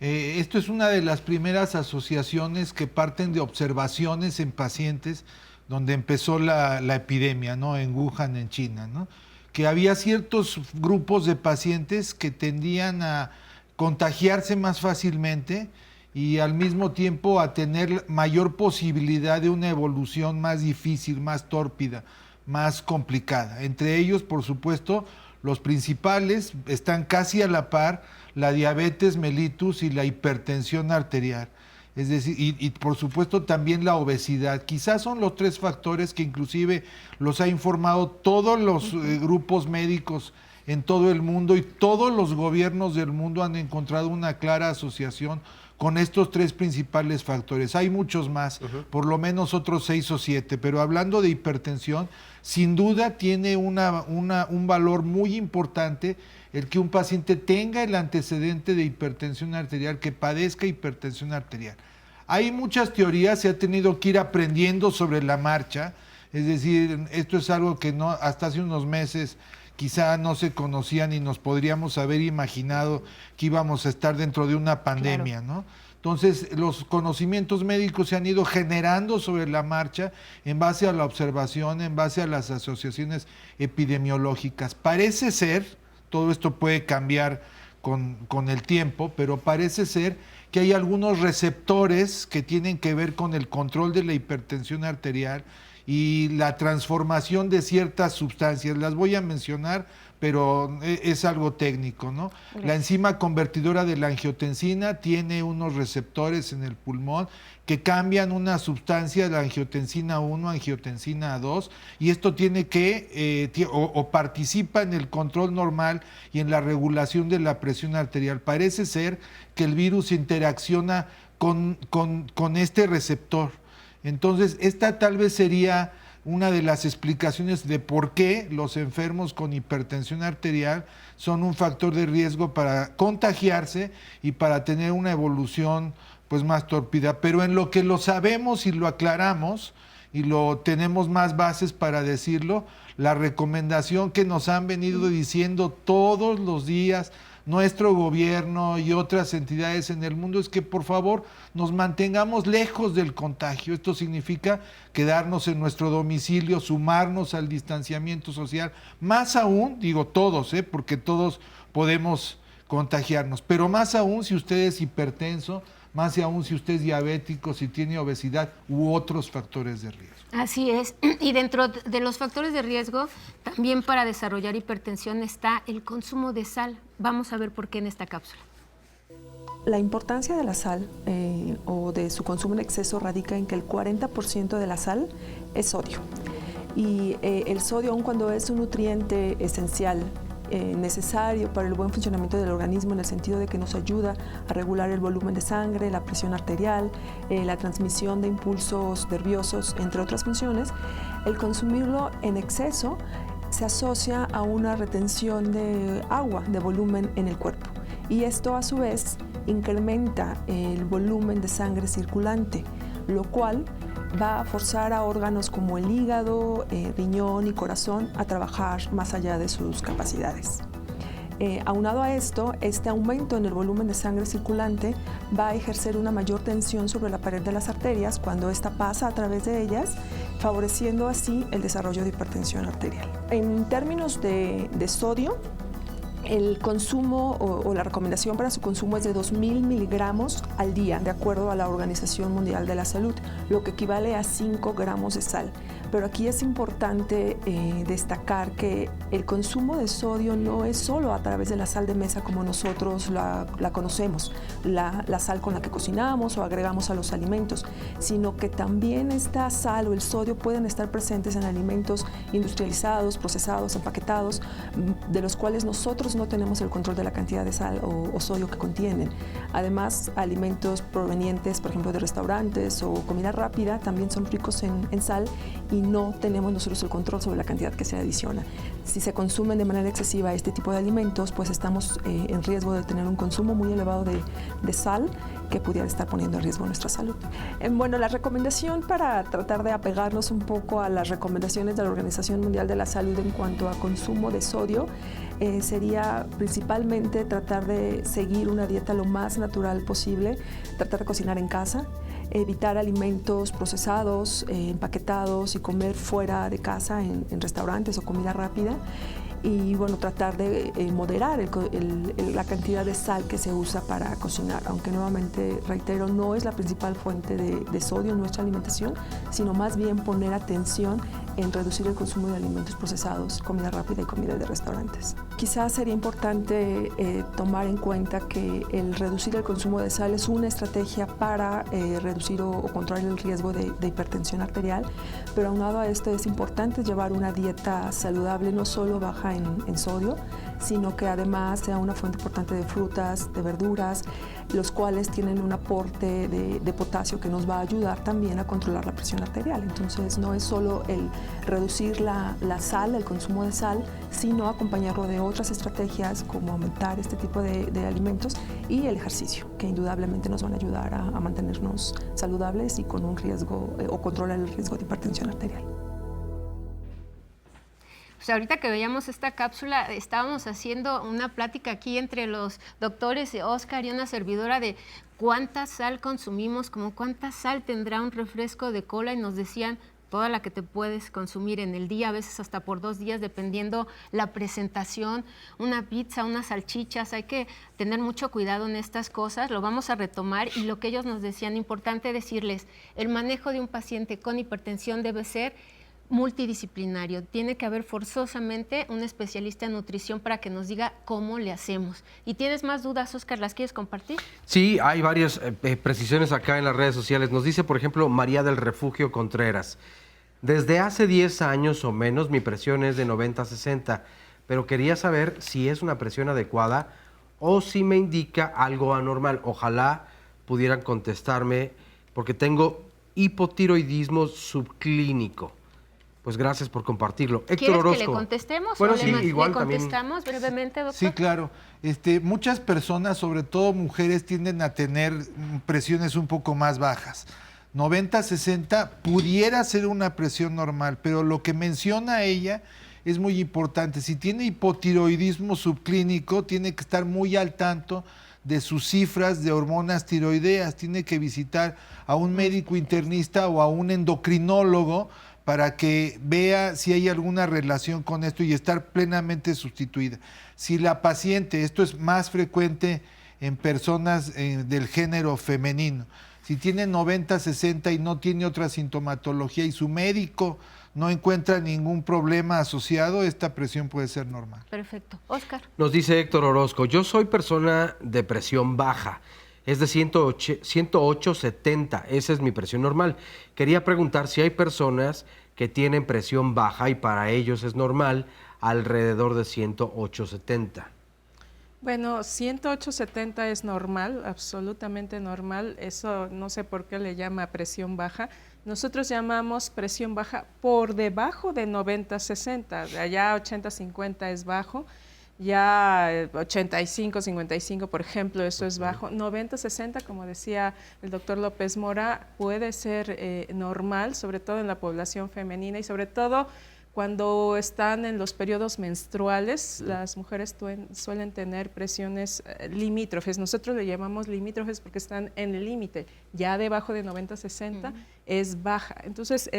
Esto es una de las primeras asociaciones que parten de observaciones en pacientes donde empezó la epidemia, ¿no? En Wuhan, en China, ¿no? Que había ciertos grupos de pacientes que tendían a contagiarse más fácilmente y al mismo tiempo a tener mayor posibilidad de una evolución más difícil, más tórpida, más complicada. Entre ellos, por supuesto, los principales están casi a la par, la diabetes mellitus y la hipertensión arterial. Es decir, y por supuesto también la obesidad. Quizás son los 3 factores que inclusive los ha informado todos los grupos médicos en todo el mundo y todos los gobiernos del mundo han encontrado una clara asociación con estos 3 principales factores. Hay muchos más, por lo menos otros 6 o 7, pero hablando de hipertensión, sin duda tiene un valor muy importante el que un paciente tenga el antecedente de hipertensión arterial, que padezca hipertensión arterial. Hay muchas teorías, se ha tenido que ir aprendiendo sobre la marcha, es decir, esto es algo que no hasta hace unos meses quizá no se conocía ni nos podríamos haber imaginado que íbamos a estar dentro de una pandemia, claro, ¿no? Entonces, los conocimientos médicos se han ido generando sobre la marcha en base a la observación, en base a las asociaciones epidemiológicas. Parece ser, todo esto puede cambiar con el tiempo, pero parece ser que hay algunos receptores que tienen que ver con el control de la hipertensión arterial y la transformación de ciertas sustancias. Las voy a mencionar, pero es algo técnico, ¿no? Gracias. La enzima convertidora de la angiotensina tiene unos receptores en el pulmón que cambian una sustancia, la angiotensina 1, angiotensina 2, y esto tiene que, o participa en el control normal y en la regulación de la presión arterial. Parece ser que el virus interacciona con este receptor. Entonces, esta tal vez sería una de las explicaciones de por qué los enfermos con hipertensión arterial son un factor de riesgo para contagiarse y para tener una evolución pues más tórpida. Pero en lo que lo sabemos y lo aclaramos y lo tenemos más bases para decirlo, la recomendación que nos han venido diciendo todos los días nuestro gobierno y otras entidades en el mundo es que por favor nos mantengamos lejos del contagio. Esto significa quedarnos en nuestro domicilio, sumarnos al distanciamiento social, más aún, digo todos, porque todos podemos contagiarnos, pero más aún si usted es hipertenso, más aún si usted es diabético, si tiene obesidad u otros factores de riesgo. Así es, y dentro de los factores de riesgo, también para desarrollar hipertensión está el consumo de sal. Vamos a ver por qué en esta cápsula. La importancia de la sal o de su consumo en exceso radica en que el 40% de la sal es sodio. Y el sodio, aun cuando es un nutriente esencial, necesario para el buen funcionamiento del organismo en el sentido de que nos ayuda a regular el volumen de sangre, la presión arterial, la transmisión de impulsos nerviosos, entre otras funciones, el consumirlo en exceso se asocia a una retención de agua, de volumen en el cuerpo. Y esto a su vez incrementa el volumen de sangre circulante, lo cual va a forzar a órganos como el hígado, riñón y corazón a trabajar más allá de sus capacidades. Aunado a esto, este aumento en el volumen de sangre circulante va a ejercer una mayor tensión sobre la pared de las arterias cuando ésta pasa a través de ellas, favoreciendo así el desarrollo de hipertensión arterial. En términos de sodio, el consumo o la recomendación para su consumo es de 2.000 miligramos al día, de acuerdo a la Organización Mundial de la Salud, lo que equivale a 5 gramos de sal. Pero aquí es importante destacar que el consumo de sodio no es solo a través de la sal de mesa como nosotros la conocemos, la sal con la que cocinamos o agregamos a los alimentos, sino que también esta sal o el sodio pueden estar presentes en alimentos industrializados, procesados, empaquetados, de los cuales nosotros no tenemos el control de la cantidad de sal o sodio que contienen. Además, alimentos provenientes, por ejemplo, de restaurantes o comida rápida también son ricos en sal y no tenemos nosotros el control sobre la cantidad que se adiciona. Si se consumen de manera excesiva este tipo de alimentos, pues estamos en riesgo de tener un consumo muy elevado de sal que pudiera estar poniendo en riesgo nuestra salud. Bueno, la recomendación para tratar de apegarnos un poco a las recomendaciones de la Organización Mundial de la Salud en cuanto a consumo de sodio sería principalmente tratar de seguir una dieta lo más natural posible, tratar de cocinar en casa, evitar alimentos procesados, empaquetados y comer fuera de casa en restaurantes o comida rápida. Y bueno, tratar de moderar la cantidad de sal que se usa para cocinar, aunque nuevamente, reitero, no es la principal fuente de sodio en nuestra alimentación, sino más bien poner atención en reducir el consumo de alimentos procesados, comida rápida y comida de restaurantes. Quizás sería importante tomar en cuenta que el reducir el consumo de sal es una estrategia para reducir o controlar el riesgo de hipertensión arterial, pero aunado a esto es importante llevar una dieta saludable, no solo baja en sodio, sino que además sea una fuente importante de frutas, de verduras, los cuales tienen un aporte de potasio que nos va a ayudar también a controlar la presión arterial. Entonces no es solo el reducir la sal, el consumo de sal, sino acompañarlo de otras estrategias como aumentar este tipo de alimentos y el ejercicio, que indudablemente nos van a ayudar a mantenernos saludables y con un riesgo o controlar el riesgo de hipertensión arterial. Pues ahorita que veíamos esta cápsula, estábamos haciendo una plática aquí entre los doctores Oscar y una servidora de cuánta sal consumimos, como cuánta sal tendrá un refresco de cola, y nos decían toda la que te puedes consumir en el día, a veces hasta por 2 días, dependiendo la presentación, una pizza, unas salchichas, hay que tener mucho cuidado en estas cosas, lo vamos a retomar y lo que ellos nos decían, importante decirles, el manejo de un paciente con hipertensión debe ser multidisciplinario. Tiene que haber forzosamente un especialista en nutrición para que nos diga cómo le hacemos. ¿Y tienes más dudas, Oscar? ¿Las quieres compartir? Sí, hay varias precisiones acá en las redes sociales. Nos dice, por ejemplo, María del Refugio Contreras. Desde hace 10 años o menos mi presión es de 90-60, pero quería saber si es una presión adecuada o si me indica algo anormal. Ojalá pudieran contestarme porque tengo hipotiroidismo subclínico. Pues gracias por compartirlo. Héctor ¿Quieres Orozco. que le contestemos? Bueno, o sí, igual le contestamos también. brevemente, doctor. Sí, claro. Muchas personas, sobre todo mujeres, tienden a tener presiones un poco más bajas. 90-60 pudiera ser una presión normal, pero lo que menciona ella es muy importante. Si tiene hipotiroidismo subclínico, tiene que estar muy al tanto de sus cifras de hormonas tiroideas. Tiene que visitar a un médico internista o a un endocrinólogo para que vea si hay alguna relación con esto y estar plenamente sustituida. Si la paciente, esto es más frecuente en personas del género femenino, si tiene 90-60 y no tiene otra sintomatología y su médico no encuentra ningún problema asociado, esta presión puede ser normal. Perfecto. Oscar. Nos dice Héctor Orozco, yo soy persona de presión baja, es de 108-70, esa es mi presión normal. Quería preguntar si hay personas que tienen presión baja y para ellos es normal alrededor de 108-70. Bueno, 108-70 es normal, absolutamente normal. Eso no sé por qué le llama presión baja. Nosotros llamamos presión baja por debajo de 90-60. Allá 80-50 es bajo. Ya 85-55, por ejemplo, eso es bajo. 90-60, como decía el doctor López Mora, puede ser normal, sobre todo en la población femenina y sobre todo cuando están en los periodos menstruales. Las mujeres suelen tener presiones limítrofes. Nosotros le llamamos limítrofes porque están en el límite. Ya debajo de 90-60 es baja. Entonces,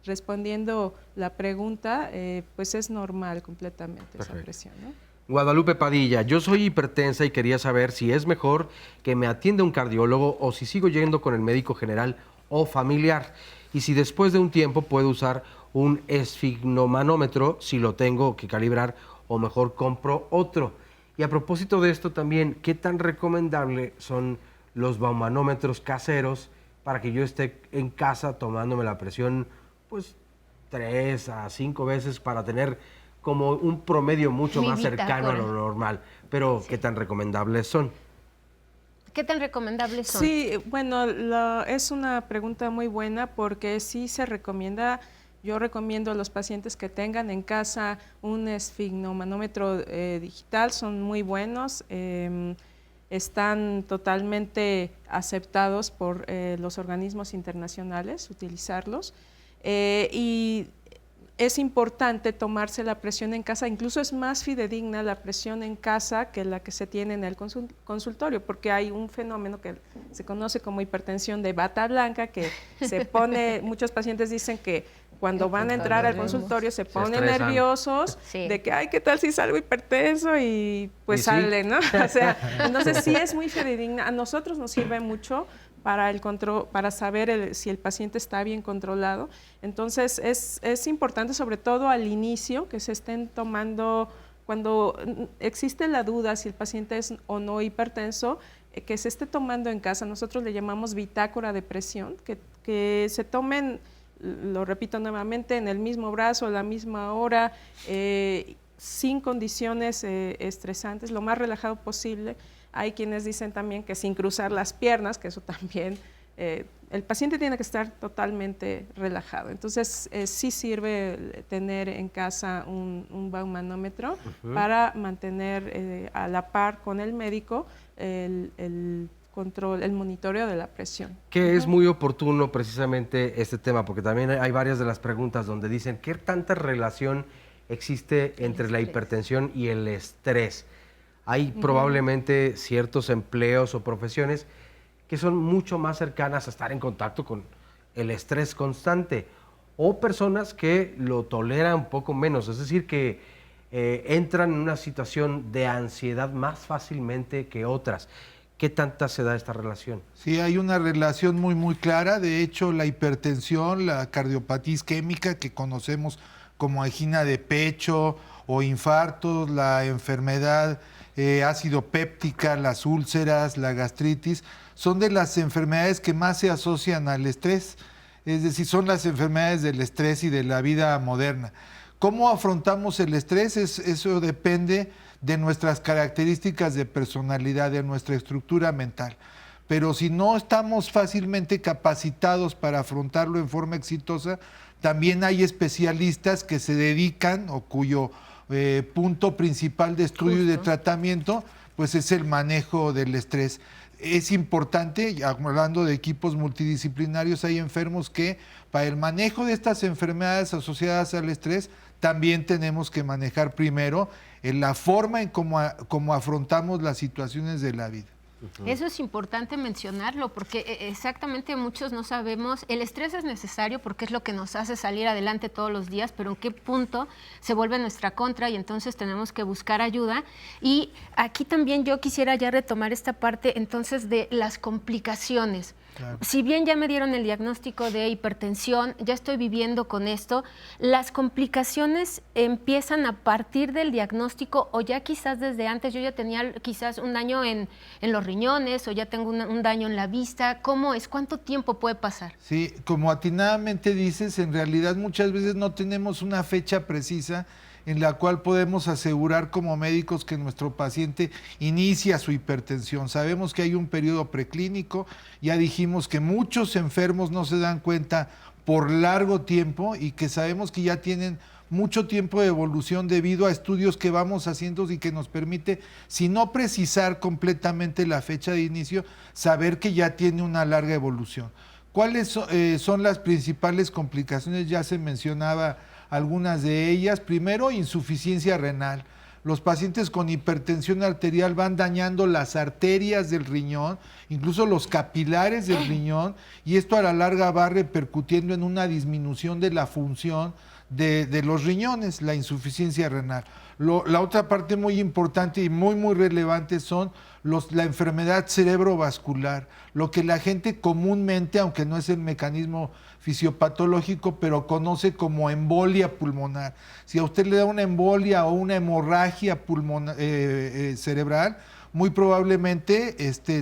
respondiendo la pregunta, pues es normal completamente. Perfecto. Esa presión, ¿no? Guadalupe Padilla, yo soy hipertensa y quería saber si es mejor que me atienda un cardiólogo o si sigo yendo con el médico general o familiar y si después de un tiempo puedo usar un esfigmomanómetro si lo tengo que calibrar o mejor compro otro. Y a propósito de esto también, ¿qué tan recomendable son los baumanómetros caseros para que yo esté en casa tomándome la presión pues 3 a 5 veces para tener como un promedio mucho más cercano a lo normal? Pero sí, ¿qué tan recomendables son? ¿Qué tan recomendables son? Sí, bueno, es una pregunta muy buena porque sí se recomienda. Yo recomiendo a los pacientes que tengan en casa un esfigmomanómetro digital, son muy buenos, están totalmente aceptados por los organismos internacionales, utilizarlos, y es importante tomarse la presión en casa, incluso es más fidedigna la presión en casa que la que se tiene en el consultorio, porque hay un fenómeno que se conoce como hipertensión de bata blanca, que se pone, muchos pacientes dicen que cuando van a entrar al consultorio se ponen nerviosos, de que, ay, ¿qué tal si salgo hipertenso? Y pues sale, ¿no? O sea, entonces sí es muy fidedigna. A nosotros nos sirve mucho para el control, para saber si el paciente está bien controlado. Entonces es importante, sobre todo al inicio, que se estén tomando, cuando existe la duda si el paciente es o no hipertenso, que se esté tomando en casa. Nosotros le llamamos bitácora de presión, que se tomen, lo repito nuevamente, en el mismo brazo, a la misma hora, sin condiciones estresantes, lo más relajado posible. Hay quienes dicen también que sin cruzar las piernas, que eso también, el paciente tiene que estar totalmente relajado. Entonces, sí sirve tener en casa un baumanómetro para mantener a la par con el médico el control, el monitoreo de la presión. Que es muy oportuno precisamente este tema, porque también hay varias de las preguntas donde dicen ¿qué tanta relación existe entre la hipertensión y el estrés? Hay probablemente ciertos empleos o profesiones que son mucho más cercanas a estar en contacto con el estrés constante. o personas que lo toleran un poco menos, es decir, que entran en una situación de ansiedad más fácilmente que otras. ¿Qué tanta se da esta relación? Sí, hay una relación muy clara. De hecho, la hipertensión, la cardiopatía isquémica que conocemos como angina de pecho o infartos, la enfermedad ácido péptica, las úlceras, la gastritis, son de las enfermedades que más se asocian al estrés. Es decir, son las enfermedades del estrés y de la vida moderna. ¿Cómo afrontamos el estrés? Eso depende de nuestras características de personalidad, de nuestra estructura mental. Pero si no estamos fácilmente capacitados para afrontarlo en forma exitosa, también hay especialistas que se dedican o cuyo punto principal de estudio y de tratamiento pues es el manejo del estrés. Es importante, hablando de equipos multidisciplinarios, hay enfermos que para el manejo de estas enfermedades asociadas al estrés también tenemos que manejar primero en la forma en cómo afrontamos las situaciones de la vida. Eso es importante mencionarlo porque exactamente muchos no sabemos, el estrés es necesario porque es lo que nos hace salir adelante todos los días, pero en qué punto se vuelve nuestra contra y entonces tenemos que buscar ayuda. Y aquí también yo quisiera ya retomar esta parte entonces de las complicaciones. Claro. Si bien ya me dieron el diagnóstico de hipertensión, ya estoy viviendo con esto, ¿las complicaciones empiezan a partir del diagnóstico o ya quizás desde antes? Yo ya tenía quizás un daño en los riñones o ya tengo un daño en la vista. ¿Cómo es? ¿Cuánto tiempo puede pasar? Sí, como atinadamente dices, en realidad muchas veces no tenemos una fecha precisa en la cual podemos asegurar como médicos que nuestro paciente inicia su hipertensión. Sabemos que hay un periodo preclínico, ya dijimos que muchos enfermos no se dan cuenta por largo tiempo y que sabemos que ya tienen mucho tiempo de evolución debido a estudios que vamos haciendo y que nos permite, si no precisar completamente la fecha de inicio, saber que ya tiene una larga evolución. ¿Cuáles son las principales complicaciones? Ya se mencionaba algunas de ellas. Primero, insuficiencia renal. Los pacientes con hipertensión arterial van dañando las arterias del riñón, incluso los capilares del riñón, y esto a la larga va repercutiendo en una disminución de la función de los riñones, la insuficiencia renal. La otra parte muy importante y muy relevante son la enfermedad cerebrovascular, lo que la gente comúnmente, aunque no es el mecanismo fisiopatológico, pero conoce como embolia pulmonar. Si a usted le da una embolia o una hemorragia cerebral, muy probablemente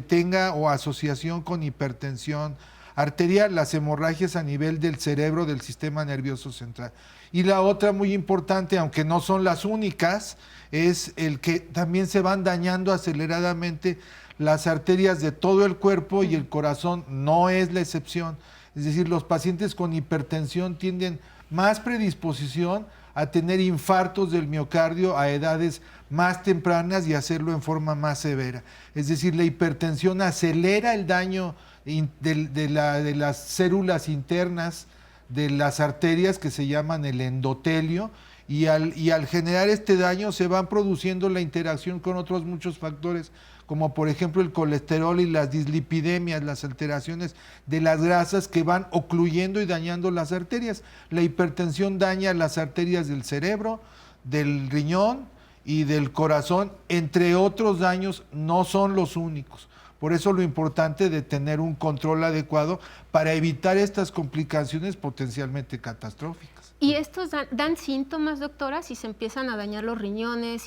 tenga o asociación con hipertensión arterial, las hemorragias a nivel del cerebro, del sistema nervioso central. Y la otra muy importante, aunque no son las únicas, es el que también se van dañando aceleradamente las arterias de todo el cuerpo y el corazón no es la excepción. Es decir, los pacientes con hipertensión tienen más predisposición a tener infartos del miocardio a edades más tempranas y hacerlo en forma más severa. Es decir, la hipertensión acelera el daño de las células internas de las arterias que se llaman el endotelio y al generar este daño se van produciendo la interacción con otros muchos factores como por ejemplo el colesterol y las dislipidemias, las alteraciones de las grasas que van ocluyendo y dañando las arterias. La hipertensión daña las arterias del cerebro, del riñón y del corazón, entre otros daños, no son los únicos. Por eso lo importante de tener un control adecuado para evitar estas complicaciones potencialmente catastróficas. ¿Y estos dan síntomas, doctora, si se empiezan a dañar los riñones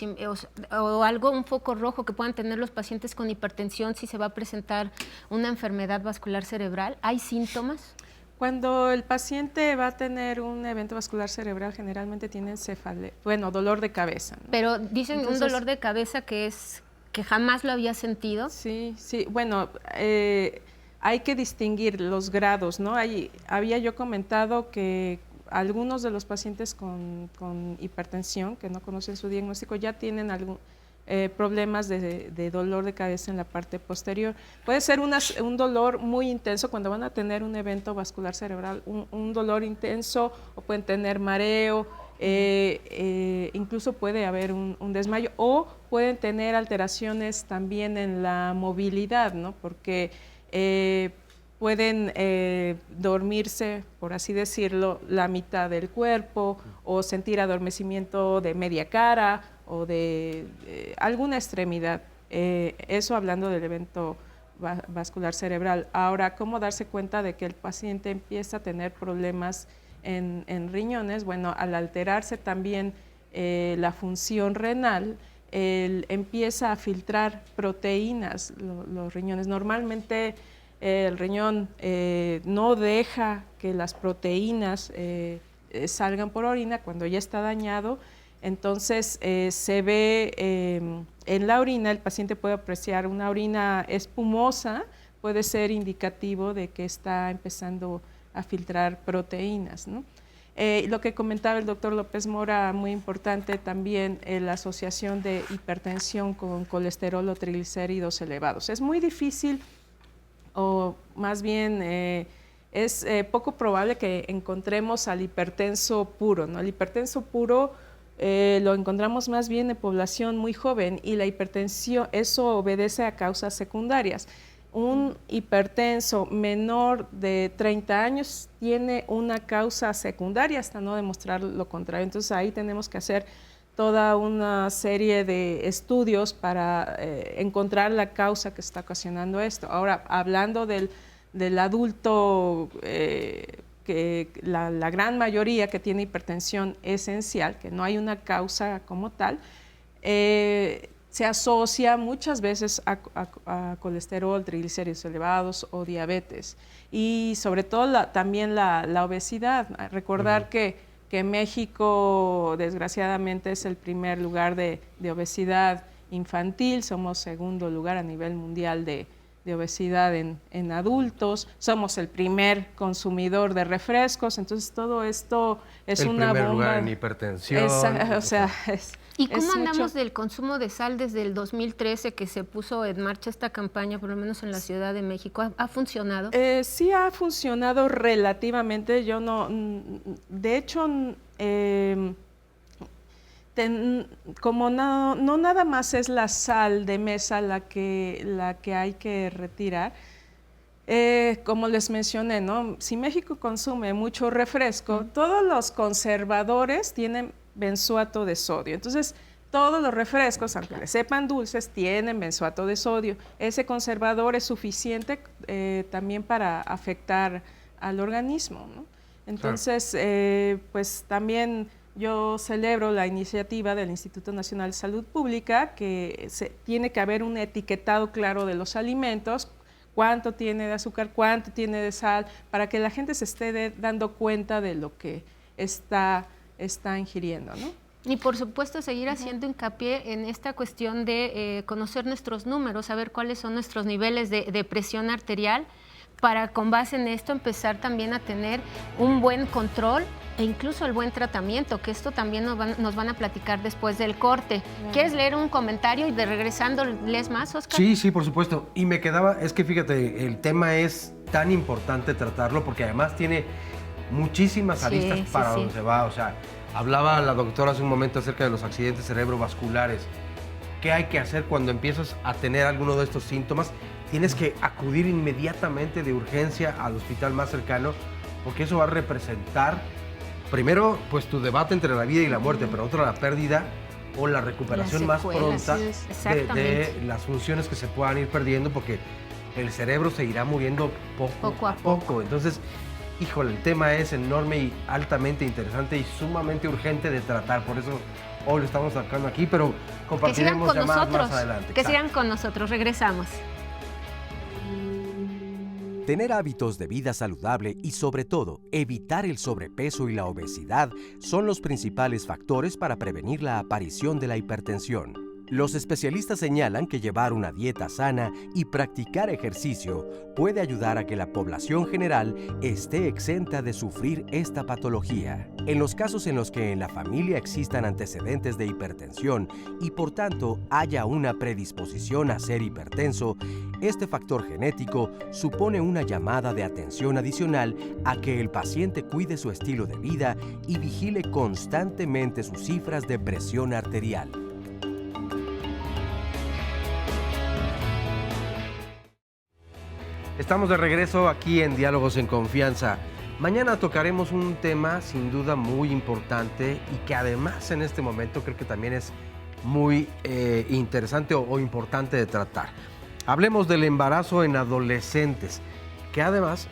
o algo, un foco rojo que puedan tener los pacientes con hipertensión, si se va a presentar una enfermedad vascular cerebral? ¿Hay síntomas? Cuando el paciente va a tener un evento vascular cerebral, generalmente tiene dolor de cabeza, ¿no? Pero dicen un dolor de cabeza que jamás lo había sentido. Sí, bueno, hay que distinguir los grados, ¿no? Había yo comentado que algunos de los pacientes con hipertensión que no conocen su diagnóstico ya tienen problemas de dolor de cabeza en la parte posterior. Puede ser un dolor muy intenso cuando van a tener un evento vascular cerebral, un dolor intenso, o pueden tener mareo, incluso puede haber un desmayo, o pueden tener alteraciones también en la movilidad, ¿no? Porque pueden dormirse, por así decirlo, la mitad del cuerpo o sentir adormecimiento de media cara o de alguna extremidad. Eso hablando del evento vascular cerebral. Ahora, ¿cómo darse cuenta de que el paciente empieza a tener problemas en riñones? Bueno, al alterarse también la función renal, empieza a filtrar proteínas los riñones. Normalmente el riñón no deja que las proteínas salgan por orina cuando ya está dañado. Entonces se ve en la orina, el paciente puede apreciar una orina espumosa, puede ser indicativo de que está empezando a filtrar proteínas, ¿no? Lo que comentaba el doctor López Mora, muy importante también, la asociación de hipertensión con colesterol o triglicéridos elevados. Es muy difícil, o más bien es poco probable que encontremos al hipertenso puro, ¿no? El hipertenso puro lo encontramos más bien en población muy joven, y la hipertensión, eso obedece a causas secundarias. Un hipertenso menor de 30 años tiene una causa secundaria hasta no demostrar lo contrario. Entonces ahí tenemos que hacer toda una serie de estudios para encontrar la causa que está ocasionando esto. Ahora, hablando del adulto, que la gran mayoría que tiene hipertensión esencial, que no hay una causa como tal, se asocia muchas veces a colesterol, triglicéridos elevados o diabetes, y sobre todo también la obesidad. Recordar que México desgraciadamente es el primer lugar de obesidad infantil, somos segundo lugar a nivel mundial de obesidad en adultos, somos el primer consumidor de refrescos, entonces todo esto es una bomba. El primer lugar en hipertensión. ¿Y cómo andamos del consumo de sal desde el 2013 que se puso en marcha esta campaña, por lo menos en la Ciudad de México? ¿Ha funcionado? Sí ha funcionado relativamente. Yo no, de hecho, como no nada más es la sal de mesa la que hay que retirar. Como les mencioné, ¿no? Si México consume mucho refresco, todos los conservadores tienen benzoato de sodio. Entonces, todos los refrescos, aunque les sepan dulces, tienen benzoato de sodio. Ese conservador es suficiente también para afectar al organismo, ¿no? Entonces, pues también yo celebro la iniciativa del Instituto Nacional de Salud Pública, que tiene que haber un etiquetado claro de los alimentos, cuánto tiene de azúcar, cuánto tiene de sal, para que la gente se esté dando cuenta de lo que está ingiriendo, ¿no? Y por supuesto seguir haciendo hincapié en esta cuestión de conocer nuestros números, saber cuáles son nuestros niveles de presión arterial, para con base en esto empezar también a tener un buen control e incluso el buen tratamiento, que esto también nos van a platicar después del corte. ¿Quieres leer un comentario y de regresando lees más, Oscar? Sí, por supuesto. Y me quedaba, es que fíjate, el tema es tan importante tratarlo porque además tiene muchísimas aristas para donde se va. O sea, hablaba la doctora hace un momento acerca de los accidentes cerebrovasculares. ¿Qué hay que hacer cuando empiezas a tener alguno de estos síntomas? Tienes que acudir inmediatamente de urgencia al hospital más cercano, porque eso va a representar, primero, pues tu debate entre la vida y la muerte, pero otro, la pérdida o la recuperación más pronta de las funciones que se puedan ir perdiendo, porque el cerebro se irá muriendo poco a poco. Entonces, híjole, el tema es enorme y altamente interesante y sumamente urgente de tratar, por eso hoy lo estamos sacando aquí, pero compartiremos ya más adelante. Que sigan con nosotros, regresamos. Tener hábitos de vida saludable y, sobre todo, evitar el sobrepeso y la obesidad son los principales factores para prevenir la aparición de la hipertensión. Los especialistas señalan que llevar una dieta sana y practicar ejercicio puede ayudar a que la población general esté exenta de sufrir esta patología. En los casos en los que en la familia existan antecedentes de hipertensión y por tanto haya una predisposición a ser hipertenso, este factor genético supone una llamada de atención adicional a que el paciente cuide su estilo de vida y vigile constantemente sus cifras de presión arterial. Estamos de regreso aquí en Diálogos en Confianza. Mañana tocaremos un tema sin duda muy importante y que además en este momento creo que también es muy interesante o importante de tratar. Hablemos del embarazo en adolescentes, que además...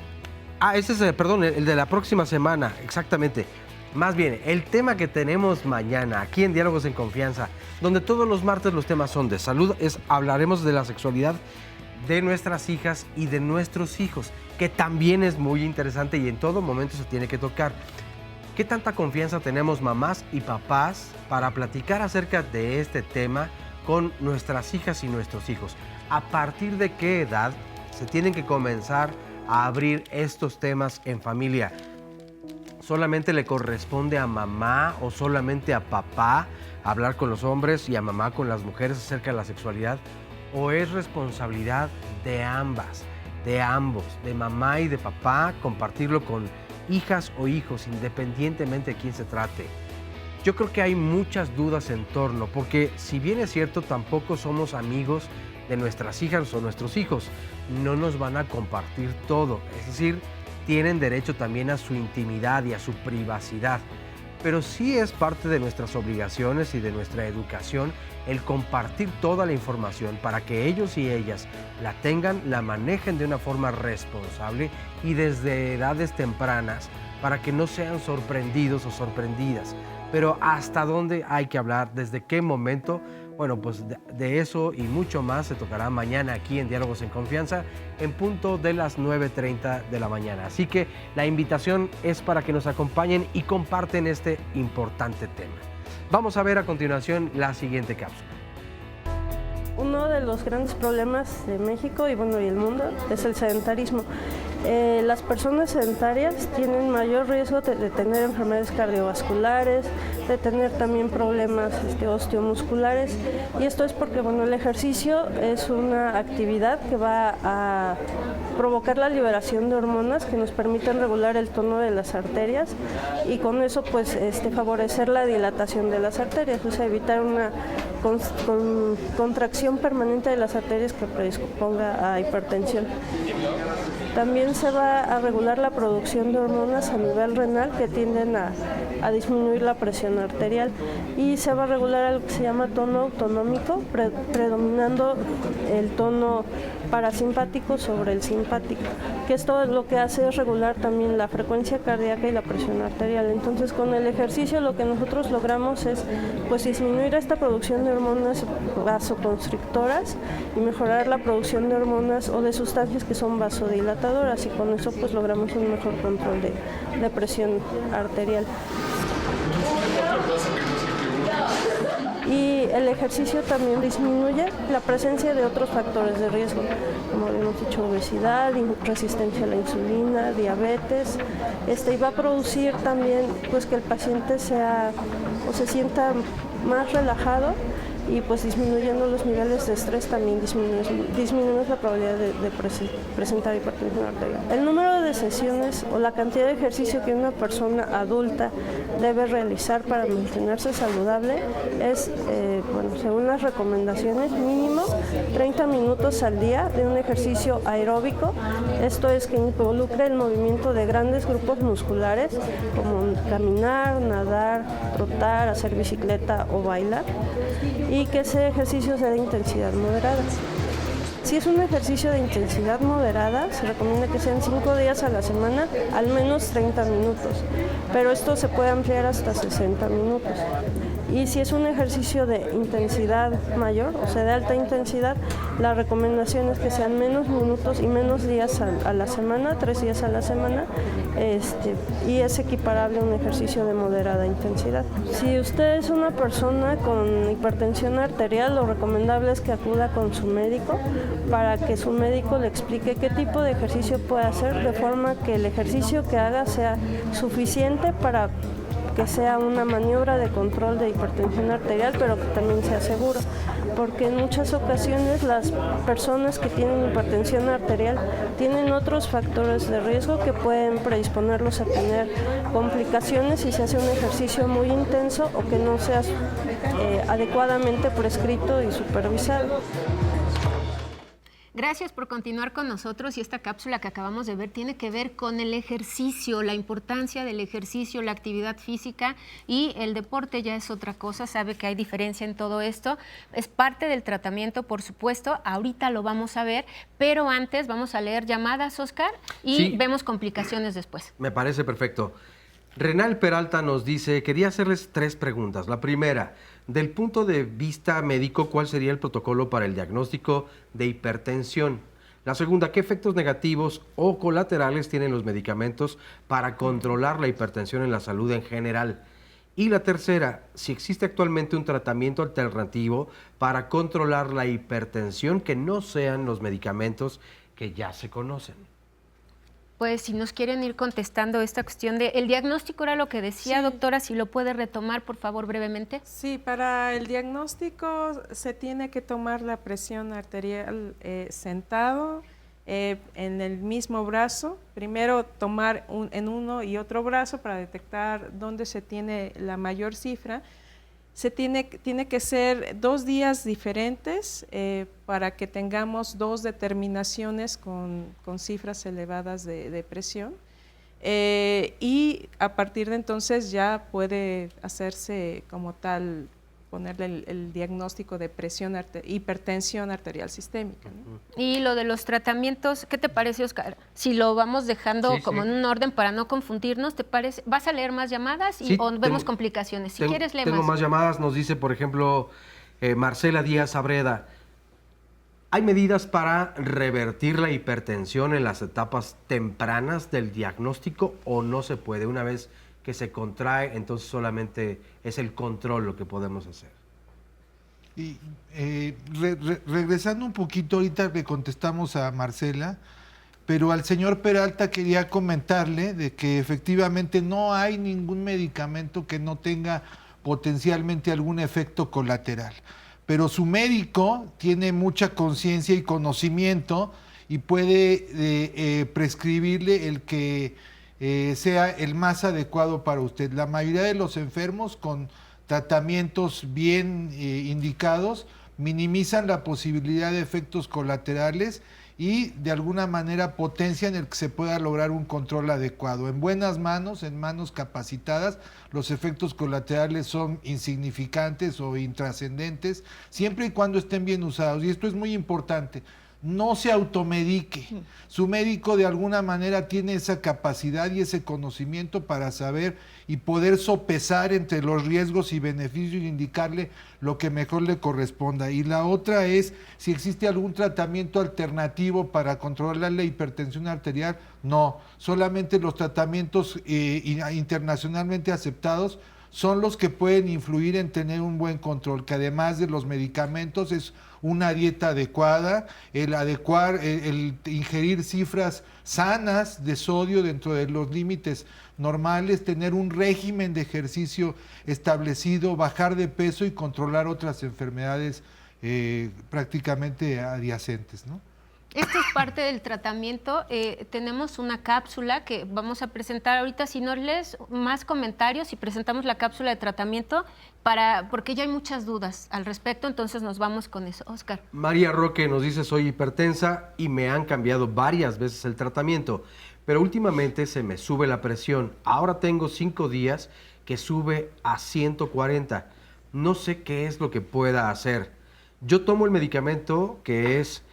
ese es, el de la próxima semana, exactamente. Más bien, el tema que tenemos mañana aquí en Diálogos en Confianza, donde todos los martes los temas son de salud, hablaremos de la sexualidad de nuestras hijas y de nuestros hijos, que también es muy interesante y en todo momento se tiene que tocar. ¿Qué tanta confianza tenemos mamás y papás para platicar acerca de este tema con nuestras hijas y nuestros hijos? ¿A partir de qué edad se tienen que comenzar a abrir estos temas en familia? ¿Solamente le corresponde a mamá o solamente a papá hablar con los hombres y a mamá con las mujeres acerca de la sexualidad? ¿O es responsabilidad de ambas, de ambos, de mamá y de papá, compartirlo con hijas o hijos, independientemente de quién se trate? Yo creo que hay muchas dudas en torno, porque si bien es cierto, tampoco somos amigos de nuestras hijas o nuestros hijos. No nos van a compartir todo, es decir, tienen derecho también a su intimidad y a su privacidad. Pero sí es parte de nuestras obligaciones y de nuestra educación el compartir toda la información para que ellos y ellas la tengan, la manejen de una forma responsable y desde edades tempranas para que no sean sorprendidos o sorprendidas. Pero ¿hasta dónde hay que hablar? ¿Desde qué momento? Bueno, pues de eso y mucho más se tocará mañana aquí en Diálogos en Confianza en punto de las 9:30 de la mañana. Así que la invitación es para que nos acompañen y comparten este importante tema. Vamos a ver a continuación la siguiente cápsula. Uno de los grandes problemas de México y el mundo es el sedentarismo. Las personas sedentarias tienen mayor riesgo de tener enfermedades cardiovasculares, de tener también problemas osteomusculares, y esto es porque el ejercicio es una actividad que va a provocar la liberación de hormonas que nos permiten regular el tono de las arterias y con eso favorecer la dilatación de las arterias, o sea, evitar una contracción permanente de las arterias que predisponga a hipertensión. También se va a regular la producción de hormonas a nivel renal que tienden a disminuir la presión arterial, y se va a regular algo que se llama tono autonómico, predominando el tono parasimpático sobre el simpático, que esto lo que hace es regular también la frecuencia cardíaca y la presión arterial. Entonces, con el ejercicio lo que nosotros logramos es disminuir esta producción de hormonas vasoconstrictoras y mejorar la producción de hormonas o de sustancias que son vasodilatadoras, y con eso logramos un mejor control de presión arterial. Y el ejercicio también disminuye la presencia de otros factores de riesgo, como habíamos dicho, obesidad, resistencia a la insulina, diabetes, y va a producir también que el paciente se sienta más relajado, y disminuyendo los niveles de estrés también disminuyes la probabilidad de presentar hipertensión arterial. El número de sesiones o la cantidad de ejercicio que una persona adulta debe realizar para mantenerse saludable es, según las recomendaciones, mínimo 30 minutos al día de un ejercicio aeróbico. Esto es que involucre el movimiento de grandes grupos musculares como caminar, nadar, trotar, hacer bicicleta o bailar, y que ese ejercicio sea de intensidad moderada. Si es un ejercicio de intensidad moderada, se recomienda que sean 5 días a la semana, al menos 30 minutos, pero esto se puede ampliar hasta 60 minutos. Y si es un ejercicio de intensidad mayor, o sea, de alta intensidad, la recomendación es que sean menos minutos y menos días a la semana, 3 días a la semana, y es equiparable a un ejercicio de moderada intensidad. Si usted es una persona con hipertensión arterial, lo recomendable es que acuda con su médico para que su médico le explique qué tipo de ejercicio puede hacer, de forma que el ejercicio que haga sea suficiente para que sea una maniobra de control de hipertensión arterial, pero que también sea seguro, porque en muchas ocasiones las personas que tienen hipertensión arterial tienen otros factores de riesgo que pueden predisponerlos a tener complicaciones si se hace un ejercicio muy intenso o que no sea adecuadamente prescrito y supervisado. Gracias por continuar con nosotros y esta cápsula que acabamos de ver tiene que ver con el ejercicio, la importancia del ejercicio, la actividad física y el deporte ya es otra cosa, sabe que hay diferencia en todo esto, es parte del tratamiento, por supuesto, ahorita lo vamos a ver, pero antes vamos a leer llamadas, Oscar, y vemos complicaciones después. Me parece perfecto. Renal Peralta nos dice, quería hacerles 3 preguntas. La primera, del punto de vista médico, ¿cuál sería el protocolo para el diagnóstico de hipertensión? La segunda, ¿qué efectos negativos o colaterales tienen los medicamentos para controlar la hipertensión en la salud en general? Y la tercera, si existe actualmente un tratamiento alternativo para controlar la hipertensión que no sean los medicamentos que ya se conocen. Pues si nos quieren ir contestando esta cuestión de el diagnóstico era lo que decía, doctora, si lo puede retomar, por favor, brevemente. Sí, para el diagnóstico se tiene que tomar la presión arterial sentado en el mismo brazo. Primero tomar en uno y otro brazo para detectar dónde se tiene la mayor cifra. Tiene que ser 2 días diferentes para que tengamos 2 determinaciones con cifras elevadas de presión y a partir de entonces ya puede hacerse como tal, ponerle el diagnóstico de hipertensión arterial sistémica, ¿no? Y lo de los tratamientos, ¿qué te parece, Oscar? Si lo vamos dejando como en un orden para no confundirnos, ¿te parece? ¿Vas a leer más llamadas o vemos complicaciones? Si quieres, lee Tengo más llamadas, nos dice, por ejemplo, Marcela Díaz Abreda. ¿Hay medidas para revertir la hipertensión en las etapas tempranas del diagnóstico o no se puede? Una vez que se contrae, entonces solamente es el control lo que podemos hacer. Y regresando un poquito, ahorita le contestamos a Marcela, pero al señor Peralta quería comentarle de que efectivamente no hay ningún medicamento que no tenga potencialmente algún efecto colateral, pero su médico tiene mucha conciencia y conocimiento y puede prescribirle el que sea el más adecuado para usted. La mayoría de los enfermos con tratamientos bien indicados minimizan la posibilidad de efectos colaterales y de alguna manera potencian el que se pueda lograr un control adecuado. En buenas manos, en manos capacitadas, los efectos colaterales son insignificantes o intrascendentes, siempre y cuando estén bien usados. Y esto es muy importante. No se automedique. Su médico de alguna manera tiene esa capacidad y ese conocimiento para saber y poder sopesar entre los riesgos y beneficios y indicarle lo que mejor le corresponda. Y la otra es si existe algún tratamiento alternativo para controlar la hipertensión arterial. No, solamente los tratamientos internacionalmente aceptados son los que pueden influir en tener un buen control, que además de los medicamentos es una dieta adecuada, el ingerir cifras sanas de sodio dentro de los límites normales, tener un régimen de ejercicio establecido, bajar de peso y controlar otras enfermedades prácticamente adyacentes, ¿no? Esto es parte del tratamiento. Tenemos una cápsula que vamos a presentar ahorita. Si no lees más comentarios y presentamos la cápsula de tratamiento, porque ya hay muchas dudas al respecto, entonces nos vamos con eso. Oscar. María Roque nos dice, soy hipertensa y me han cambiado varias veces el tratamiento, pero últimamente se me sube la presión. Ahora tengo 5 días que sube a 140. No sé qué es lo que pueda hacer. Yo tomo el medicamento que es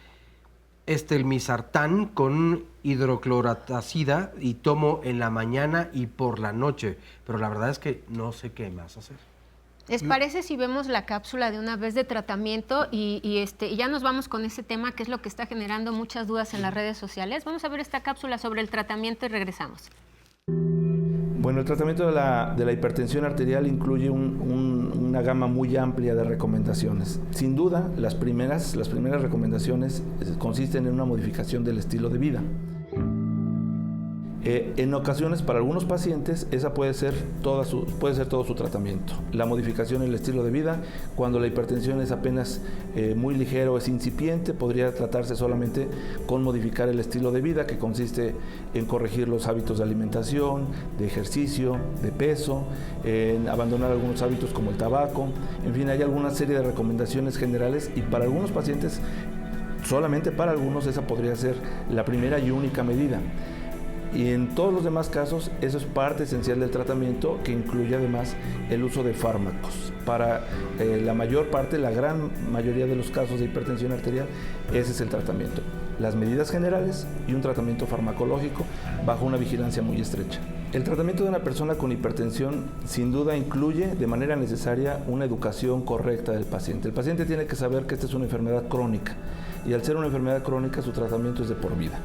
el Misartán con hidrocloratacida y tomo en la mañana y por la noche, pero la verdad es que no sé qué más hacer. ¿Les parece si vemos la cápsula de una vez de tratamiento y ya nos vamos con ese tema que es lo que está generando muchas dudas en las redes sociales? Vamos a ver esta cápsula sobre el tratamiento y regresamos. Bueno, el tratamiento de la hipertensión arterial incluye una gama muy amplia de recomendaciones. Sin duda, las primeras recomendaciones consisten en una modificación del estilo de vida. En ocasiones, para algunos pacientes, esa puede ser todo su tratamiento. La modificación del estilo de vida, cuando la hipertensión es apenas muy ligero, es incipiente, podría tratarse solamente con modificar el estilo de vida, que consiste en corregir los hábitos de alimentación, de ejercicio, de peso, en abandonar algunos hábitos como el tabaco. En fin, hay alguna serie de recomendaciones generales y para algunos pacientes solamente para algunos esa podría ser la primera y única medida. Y en todos los demás casos, eso es parte esencial del tratamiento, que incluye además el uso de fármacos. Para la mayor parte, la gran mayoría de los casos de hipertensión arterial, ese es el tratamiento. Las medidas generales y un tratamiento farmacológico bajo una vigilancia muy estrecha. El tratamiento de una persona con hipertensión sin duda incluye de manera necesaria una educación correcta del paciente. El paciente tiene que saber que esta es una enfermedad crónica y al ser una enfermedad crónica su tratamiento es de por vida.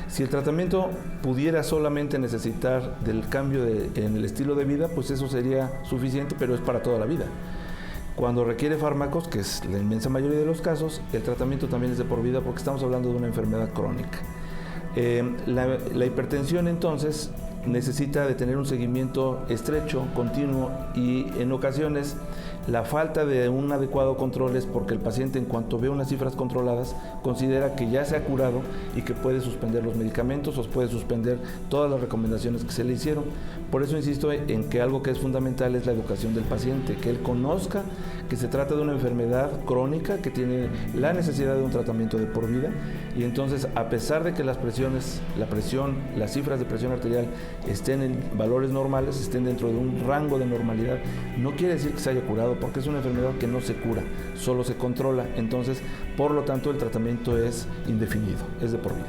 Si el tratamiento pudiera solamente necesitar del cambio en el estilo de vida, pues eso sería suficiente, pero es para toda la vida. Cuando requiere fármacos, que es la inmensa mayoría de los casos, el tratamiento también es de por vida porque estamos hablando de una enfermedad crónica. La hipertensión entonces necesita de tener un seguimiento estrecho, continuo, y en ocasiones la falta de un adecuado control es porque el paciente, en cuanto ve unas cifras controladas, considera que ya se ha curado y que puede suspender los medicamentos o puede suspender todas las recomendaciones que se le hicieron. Por eso insisto en que algo que es fundamental es la educación del paciente, que él conozca que se trata de una enfermedad crónica que tiene la necesidad de un tratamiento de por vida, y entonces, a pesar de que las cifras de presión arterial estén en valores normales, estén dentro de un rango de normalidad, no quiere decir que se haya curado, porque es una enfermedad que no se cura, solo se controla. Entonces, por lo tanto, el tratamiento es indefinido, es de por vida.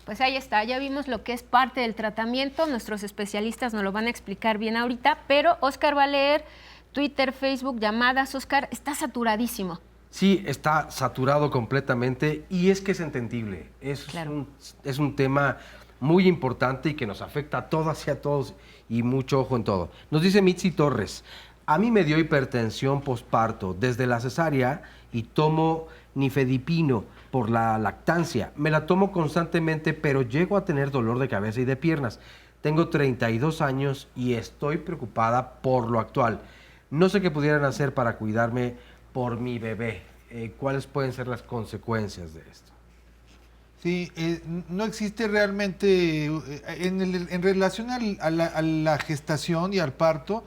Pues ahí está, ya vimos lo que es parte del tratamiento, nuestros especialistas nos lo van a explicar bien ahorita, pero Óscar va a leer Twitter, Facebook, llamadas. Óscar, está saturadísimo. Sí, está saturado completamente y es que es entendible. Claro. Es un tema muy importante y que nos afecta a todas y a todos, y mucho ojo en todo. Nos dice Mitzi Torres: a mí me dio hipertensión posparto desde la cesárea y tomo nifedipino por la lactancia. Me la tomo constantemente, pero llego a tener dolor de cabeza y de piernas. Tengo 32 años y estoy preocupada por lo actual. No sé qué pudieran hacer para cuidarme por mi bebé. ¿Cuáles pueden ser las consecuencias de esto? Sí, no existe realmente, en relación a la gestación y al parto,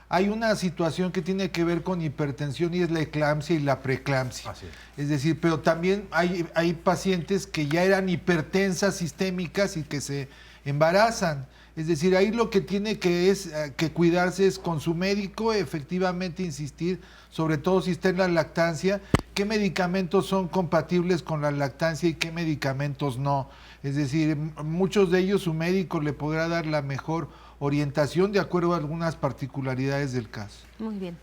hay una situación que tiene que ver con hipertensión y es la eclampsia y la preeclampsia. Es decir, pero también hay pacientes que ya eran hipertensas sistémicas y que se embarazan. Es decir, ahí lo que tiene que cuidarse es con su médico, efectivamente insistir, sobre todo si está en la lactancia, qué medicamentos son compatibles con la lactancia y qué medicamentos no. Es decir, muchos de ellos su médico le podrá dar la mejor orientación de acuerdo a algunas particularidades del caso. Muy bien.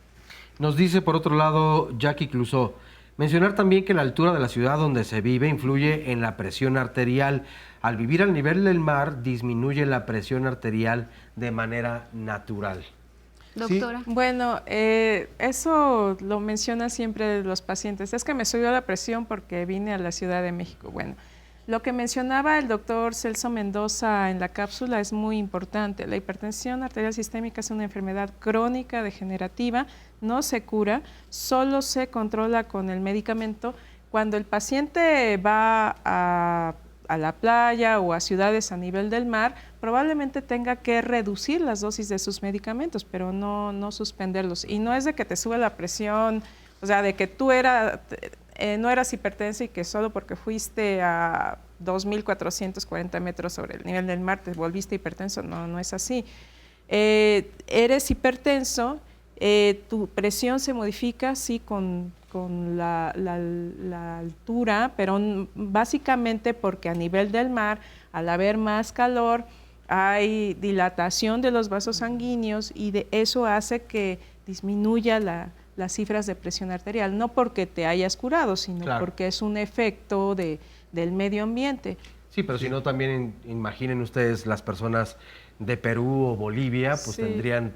Nos dice, por otro lado, Jackie Clusó: mencionar también que la altura de la ciudad donde se vive influye en la presión arterial. Al vivir al nivel del mar, disminuye la presión arterial de manera natural. Doctora. Sí. Bueno, eso lo mencionan siempre los pacientes. Es que me subió la presión porque vine a la Ciudad de México. Bueno, lo que mencionaba el doctor Celso Mendoza en la cápsula es muy importante. La hipertensión arterial sistémica es una enfermedad crónica degenerativa, no se cura, solo se controla con el medicamento. Cuando el paciente va a la playa o a ciudades a nivel del mar, probablemente tenga que reducir las dosis de sus medicamentos, pero no suspenderlos. Y no es de que te sube la presión, o sea, de que tú no eras hipertenso y que solo porque fuiste a 2.440 metros sobre el nivel del mar te volviste hipertenso. No es así. Eres hipertenso, tu presión se modifica, sí, con la altura, pero básicamente porque a nivel del mar, al haber más calor, hay dilatación de los vasos sanguíneos y de eso hace que disminuya las cifras de presión arterial, no porque te hayas curado, sino porque es un efecto del medio ambiente. Sí, pero si no, también imaginen ustedes las personas de Perú o Bolivia, pues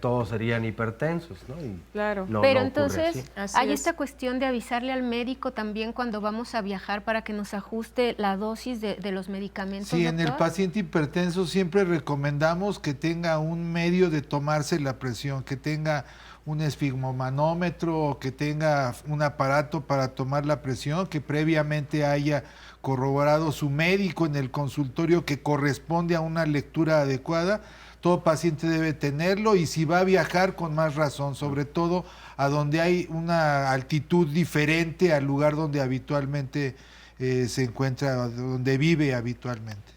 todos serían hipertensos, ¿no? Y claro. Pero entonces hay esta cuestión de avisarle al médico también cuando vamos a viajar para que nos ajuste la dosis de los medicamentos. Sí, ¿doctor? en el paciente hipertenso siempre recomendamos que tenga un medio de tomarse la presión, que tenga un esfigmomanómetro o que tenga un aparato para tomar la presión, que previamente haya corroborado su médico en el consultorio que corresponde a una lectura adecuada. todo paciente debe tenerlo, y si va a viajar, con más razón, sobre todo a donde hay una altitud diferente al lugar donde habitualmente se encuentra, donde vive habitualmente.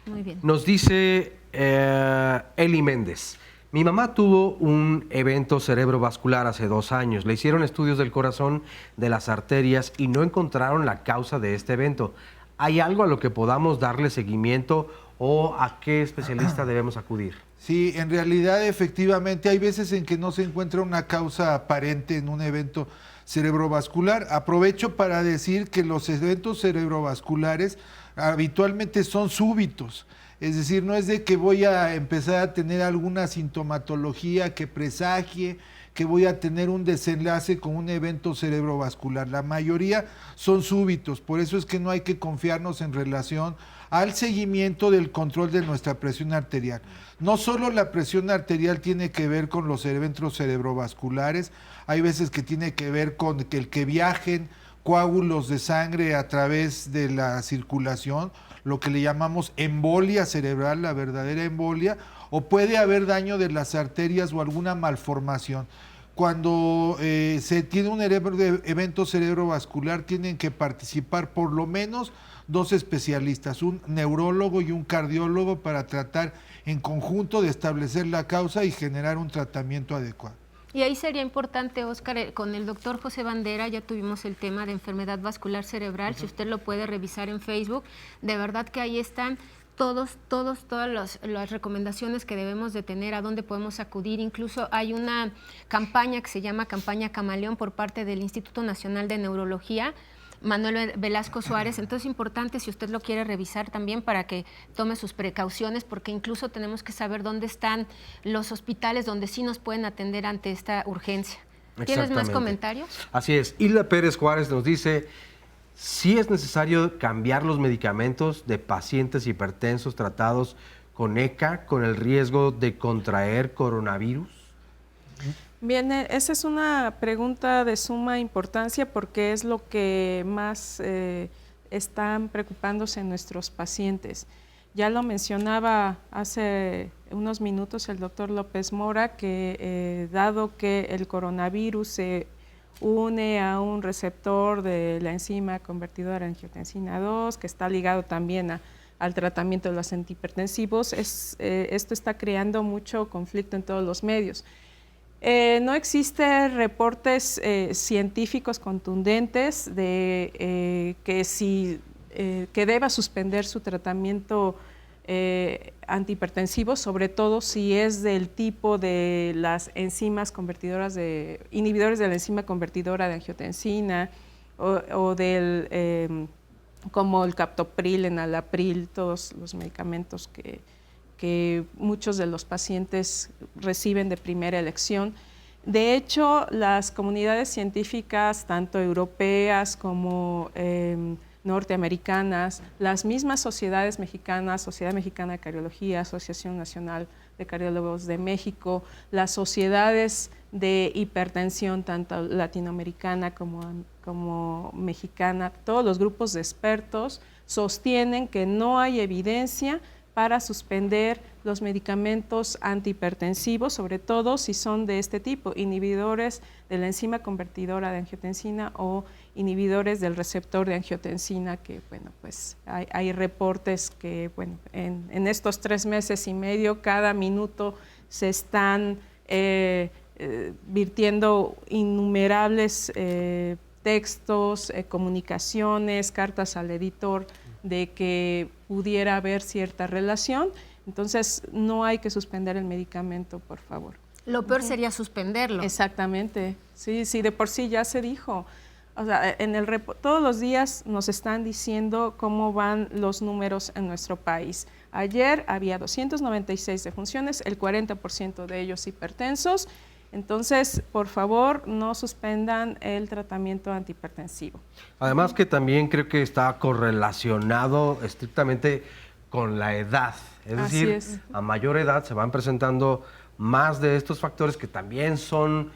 Muy bien. Nos dice Eli Méndez. Mi mamá tuvo un evento cerebrovascular hace 2 años. Le hicieron estudios del corazón, de las arterias y no encontraron la causa de este evento. ¿Hay algo a lo que podamos darle seguimiento o a qué especialista debemos acudir? Sí, en realidad efectivamente hay veces en que no se encuentra una causa aparente en un evento cerebrovascular. Aprovecho para decir que los eventos cerebrovasculares habitualmente son súbitos. Es decir, no es de que voy a empezar a tener alguna sintomatología que presagie que voy a tener un desenlace con un evento cerebrovascular. La mayoría son súbitos, por eso es que no hay que confiarnos en relación al seguimiento del control de nuestra presión arterial. No solo la presión arterial tiene que ver con los eventos cerebrovasculares, hay veces que tiene que ver con el que viajen coágulos de sangre a través de la circulación, lo que le llamamos embolia cerebral, la verdadera embolia, o puede haber daño de las arterias o alguna malformación. Cuando se tiene un evento cerebrovascular, tienen que participar por lo menos 2 especialistas, un neurólogo y un cardiólogo, para tratar en conjunto de establecer la causa y generar un tratamiento adecuado. Y ahí sería importante, Óscar, con el doctor José Bandera ya tuvimos el tema de enfermedad vascular cerebral, si usted lo puede revisar en Facebook, de verdad que ahí están todas las recomendaciones que debemos de tener, a dónde podemos acudir. Incluso hay una campaña que se llama Campaña Camaleón por parte del Instituto Nacional de Neurología, Manuel Velasco Suárez. Entonces es importante, si usted lo quiere revisar también, para que tome sus precauciones, porque incluso tenemos que saber dónde están los hospitales donde sí nos pueden atender ante esta urgencia. ¿Tienes más comentarios? Así es. Hilda Pérez Juárez nos dice: ¿sí es necesario cambiar los medicamentos de pacientes hipertensos tratados con ECA con el riesgo de contraer coronavirus? Bien, esa es una pregunta de suma importancia porque es lo que más están preocupándose nuestros pacientes. Ya lo mencionaba hace unos minutos el doctor López Mora, que dado que el coronavirus se une a un receptor de la enzima convertidora de angiotensina 2, que está ligado también al tratamiento de los antihipertensivos, esto está creando mucho conflicto en todos los medios. No existen reportes científicos contundentes de que deba suspender su tratamiento antihipertensivo, sobre todo si es del tipo de las enzimas convertidoras inhibidores de la enzima convertidora de angiotensina o del como el captopril, enalapril, todos los medicamentos que muchos de los pacientes reciben de primera elección. De hecho, las comunidades científicas, tanto europeas como norteamericanas, las mismas sociedades mexicanas, Sociedad Mexicana de Cardiología, Asociación Nacional de Cardiólogos de México, las sociedades de hipertensión, tanto latinoamericana como mexicana, todos los grupos de expertos sostienen que no hay evidencia para suspender los medicamentos antihipertensivos, sobre todo si son de este tipo, inhibidores de la enzima convertidora de angiotensina o inhibidores del receptor de angiotensina, que bueno, pues hay reportes que bueno, en estos 3 meses y medio, cada minuto se están virtiendo innumerables textos, comunicaciones, cartas al editor de que pudiera haber cierta relación. Entonces no hay que suspender el medicamento, por favor. Lo peor sería suspenderlo. Exactamente, sí, de por sí ya se dijo. O sea, todos los días nos están diciendo cómo van los números en nuestro país. Ayer había 296 defunciones, el 40% de ellos hipertensos. Entonces, por favor, no suspendan el tratamiento antihipertensivo. Además que también creo que está correlacionado estrictamente con la edad. Es decir, a mayor edad se van presentando más de estos factores que también son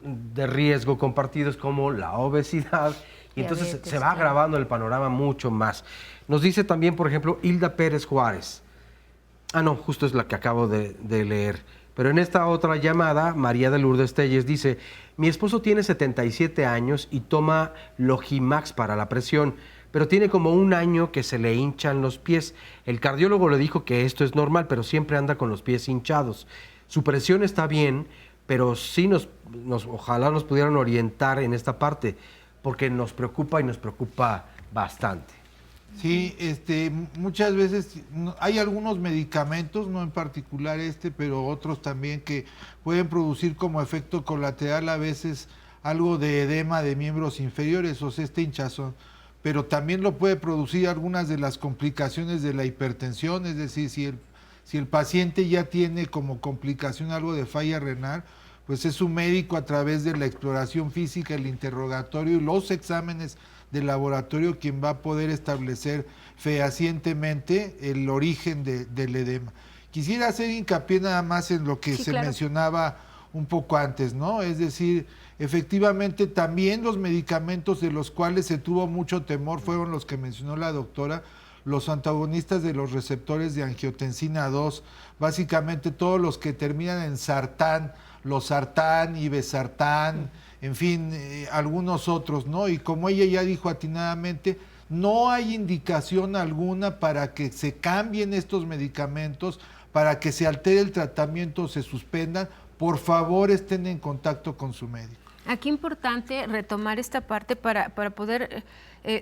de riesgo compartidos, como la obesidad, y entonces se va agravando el panorama mucho más. Nos dice también, por ejemplo, Hilda Pérez Juárez: No, justo es la que acabo de leer. Pero en esta otra llamada, María de Lourdes Telles dice, mi esposo tiene 77 años y toma Logimax para la presión, pero tiene como 1 año que se le hinchan los pies. El cardiólogo le dijo que esto es normal, pero siempre anda con los pies hinchados. Su presión está bien, pero sí ojalá nos pudieran orientar en esta parte, porque nos preocupa y nos preocupa bastante. Sí, muchas veces hay algunos medicamentos, no en particular pero otros también que pueden producir como efecto colateral a veces algo de edema de miembros inferiores, o sea, hinchazón, pero también lo puede producir algunas de las complicaciones de la hipertensión, es decir, si el paciente ya tiene como complicación algo de falla renal, pues es su médico a través de la exploración física, el interrogatorio y los exámenes del laboratorio quien va a poder establecer fehacientemente el origen del edema. Quisiera hacer hincapié nada más en lo que se mencionaba un poco antes, ¿no? Es decir, efectivamente también los medicamentos de los cuales se tuvo mucho temor fueron los que mencionó la doctora, los antagonistas de los receptores de angiotensina 2, básicamente todos los que terminan en sartán, losartán, irbesartán, en fin, algunos otros, ¿no? Y como ella ya dijo atinadamente, no hay indicación alguna para que se cambien estos medicamentos, para que se altere el tratamiento o se suspendan. Por favor, estén en contacto con su médico. Aquí importante retomar esta parte para poder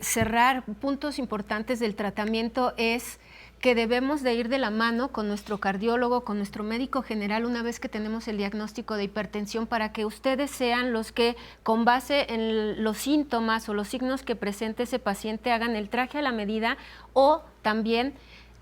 cerrar puntos importantes del tratamiento es que debemos de ir de la mano con nuestro cardiólogo, con nuestro médico general una vez que tenemos el diagnóstico de hipertensión para que ustedes sean los que con base en los síntomas o los signos que presente ese paciente hagan el traje a la medida o también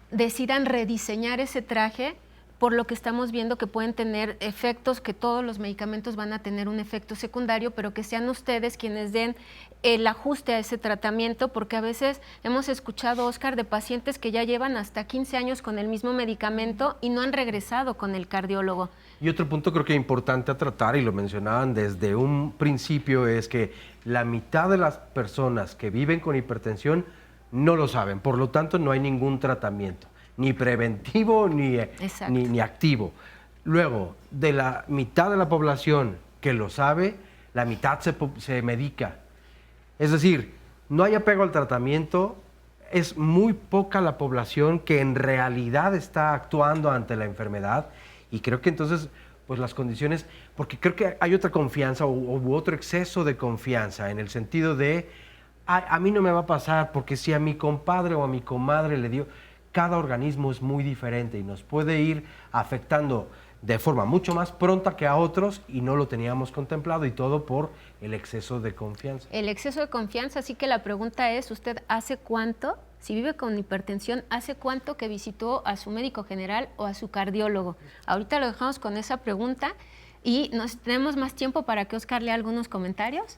decidan rediseñar ese traje por lo que estamos viendo que pueden tener efectos, que todos los medicamentos van a tener un efecto secundario, pero que sean ustedes quienes den el ajuste a ese tratamiento, porque a veces hemos escuchado, Óscar, de pacientes que ya llevan hasta 15 años con el mismo medicamento y no han regresado con el cardiólogo. Y otro punto creo que importante a tratar, y lo mencionaban desde un principio, es que la mitad de las personas que viven con hipertensión no lo saben, por lo tanto no hay ningún tratamiento, ni preventivo ni activo. Luego, de la mitad de la población que lo sabe, la mitad se medica. Es decir, no hay apego al tratamiento, es muy poca la población que en realidad está actuando ante la enfermedad y creo que entonces, pues las condiciones, porque creo que hay otra confianza u otro exceso de confianza en el sentido de, a mí no me va a pasar porque si a mi compadre o a mi comadre le dio, cada organismo es muy diferente y nos puede ir afectando de forma mucho más pronta que a otros y no lo teníamos contemplado y todo por el exceso de confianza. El exceso de confianza, así que la pregunta es, ¿usted hace cuánto, si vive con hipertensión, hace cuánto que visitó a su médico general o a su cardiólogo? Ahorita lo dejamos con esa pregunta y tenemos más tiempo para que Óscar lea algunos comentarios.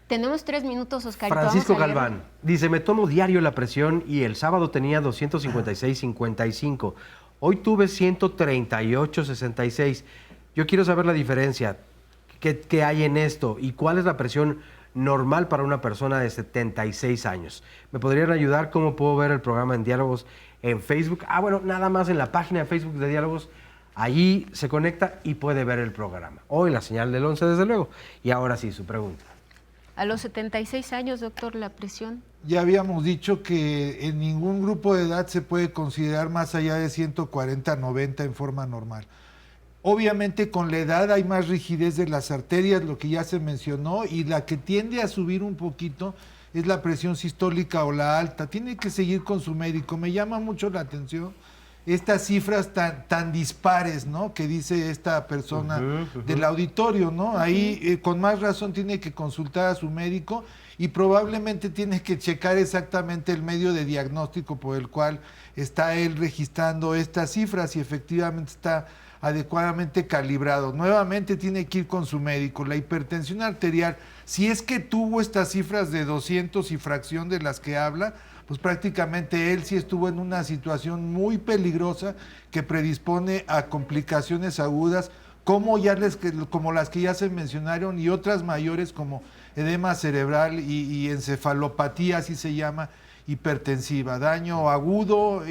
Tenemos 3 minutos, Óscar. Francisco Galván dice, me tomo diario la presión y el sábado tenía 256/55. Hoy tuve 138/66. Yo quiero saber la diferencia. ¿Qué hay en esto? ¿Y cuál es la presión normal para una persona de 76 años? ¿Me podrían ayudar? ¿Cómo puedo ver el programa en Diálogos en Facebook? Bueno, nada más en la página de Facebook de Diálogos. Allí se conecta y puede ver el programa. Hoy la señal del 11, desde luego. Y ahora sí, su pregunta. A los 76 años, doctor, la presión. Ya habíamos dicho que en ningún grupo de edad se puede considerar más allá de 140/90 en forma normal. Obviamente con la edad hay más rigidez de las arterias, lo que ya se mencionó, y la que tiende a subir un poquito es la presión sistólica o la alta. Tiene que seguir con su médico. Me llama mucho la atención estas cifras tan dispares, ¿no? Que dice esta persona del auditorio, ¿no? Ahí con más razón tiene que consultar a su médico y probablemente tiene que checar exactamente el medio de diagnóstico por el cual está él registrando estas cifras y efectivamente está adecuadamente calibrado. Nuevamente tiene que ir con su médico. La hipertensión arterial, si es que tuvo estas cifras de 200 y fracción de las que habla, pues prácticamente él sí estuvo en una situación muy peligrosa que predispone a complicaciones agudas como las que ya se mencionaron y otras mayores como edema cerebral y encefalopatía, así se llama, hipertensiva, daño agudo,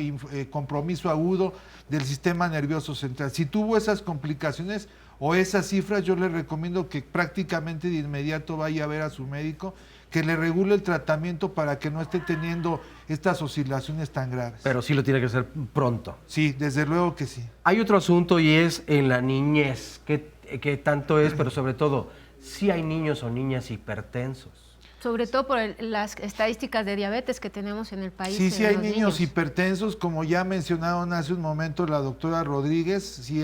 compromiso agudo del sistema nervioso central. Si tuvo esas complicaciones o esas cifras, yo le recomiendo que prácticamente de inmediato vaya a ver a su médico, que le regule el tratamiento para que no esté teniendo estas oscilaciones tan graves. Pero sí lo tiene que hacer pronto. Sí, desde luego que sí. Hay otro asunto y es en la niñez. ¿Qué tanto es? Pero sobre todo, ¿sí hay niños o niñas hipertensos? Sobre todo por las estadísticas de diabetes que tenemos en el país. Sí, sí hay niños hipertensos, como ya mencionaron hace un momento la doctora Rodríguez, sí,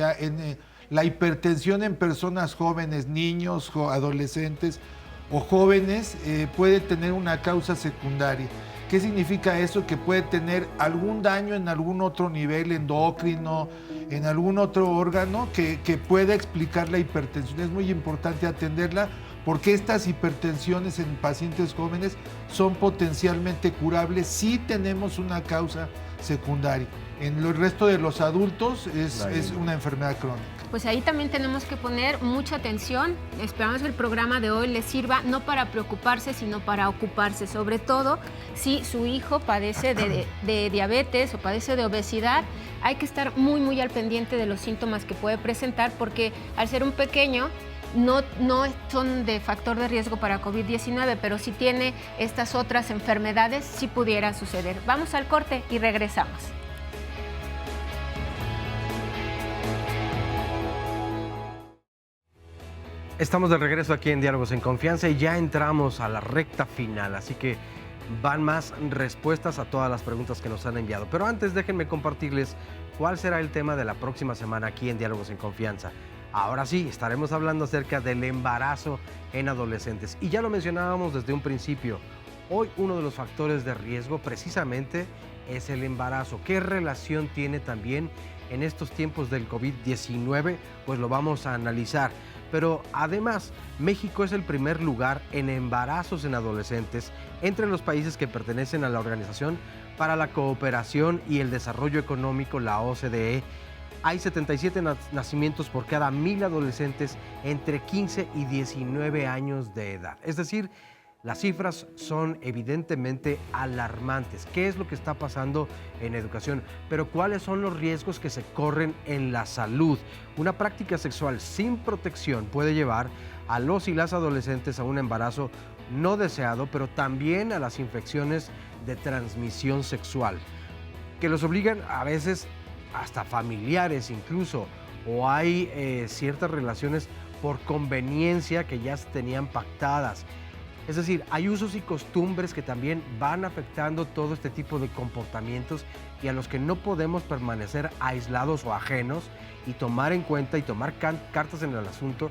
la hipertensión en personas jóvenes, niños, adolescentes o jóvenes puede tener una causa secundaria. ¿Qué significa eso? Que puede tener algún daño en algún otro nivel endocrino, en algún otro órgano que pueda explicar la hipertensión. Es muy importante atenderla porque estas hipertensiones en pacientes jóvenes son potencialmente curables si tenemos una causa secundaria. En el resto de los adultos es una enfermedad crónica. Pues ahí también tenemos que poner mucha atención. Esperamos que el programa de hoy les sirva no para preocuparse, sino para ocuparse, sobre todo si su hijo padece de diabetes o padece de obesidad. Hay que estar muy al pendiente de los síntomas que puede presentar, porque al ser un pequeño no son de factor de riesgo para COVID-19, pero si tiene estas otras enfermedades, sí pudiera suceder. Vamos al corte y regresamos. Estamos de regreso aquí en Diálogos en Confianza y ya entramos a la recta final, así que van más respuestas a todas las preguntas que nos han enviado. Pero antes déjenme compartirles cuál será el tema de la próxima semana aquí en Diálogos en Confianza. Ahora sí, estaremos hablando acerca del embarazo en adolescentes. Y ya lo mencionábamos desde un principio, hoy uno de los factores de riesgo precisamente es el embarazo. ¿Qué relación tiene también en estos tiempos del COVID-19? Pues lo vamos a analizar. Pero además, México es el primer lugar en embarazos en adolescentes entre los países que pertenecen a la Organización para la Cooperación y el Desarrollo Económico, la OCDE. Hay 77 nacimientos por cada 1,000 adolescentes entre 15 y 19 años de edad. Es decir, las cifras son evidentemente alarmantes. ¿Qué es lo que está pasando en educación? Pero ¿cuáles son los riesgos que se corren en la salud? Una práctica sexual sin protección puede llevar a los y las adolescentes a un embarazo no deseado, pero también a las infecciones de transmisión sexual, que los obligan a veces hasta familiares incluso, o hay ciertas relaciones por conveniencia que ya se tenían pactadas. Es decir, hay usos y costumbres que también van afectando todo este tipo de comportamientos y a los que no podemos permanecer aislados o ajenos y tomar en cuenta y tomar cartas en el asunto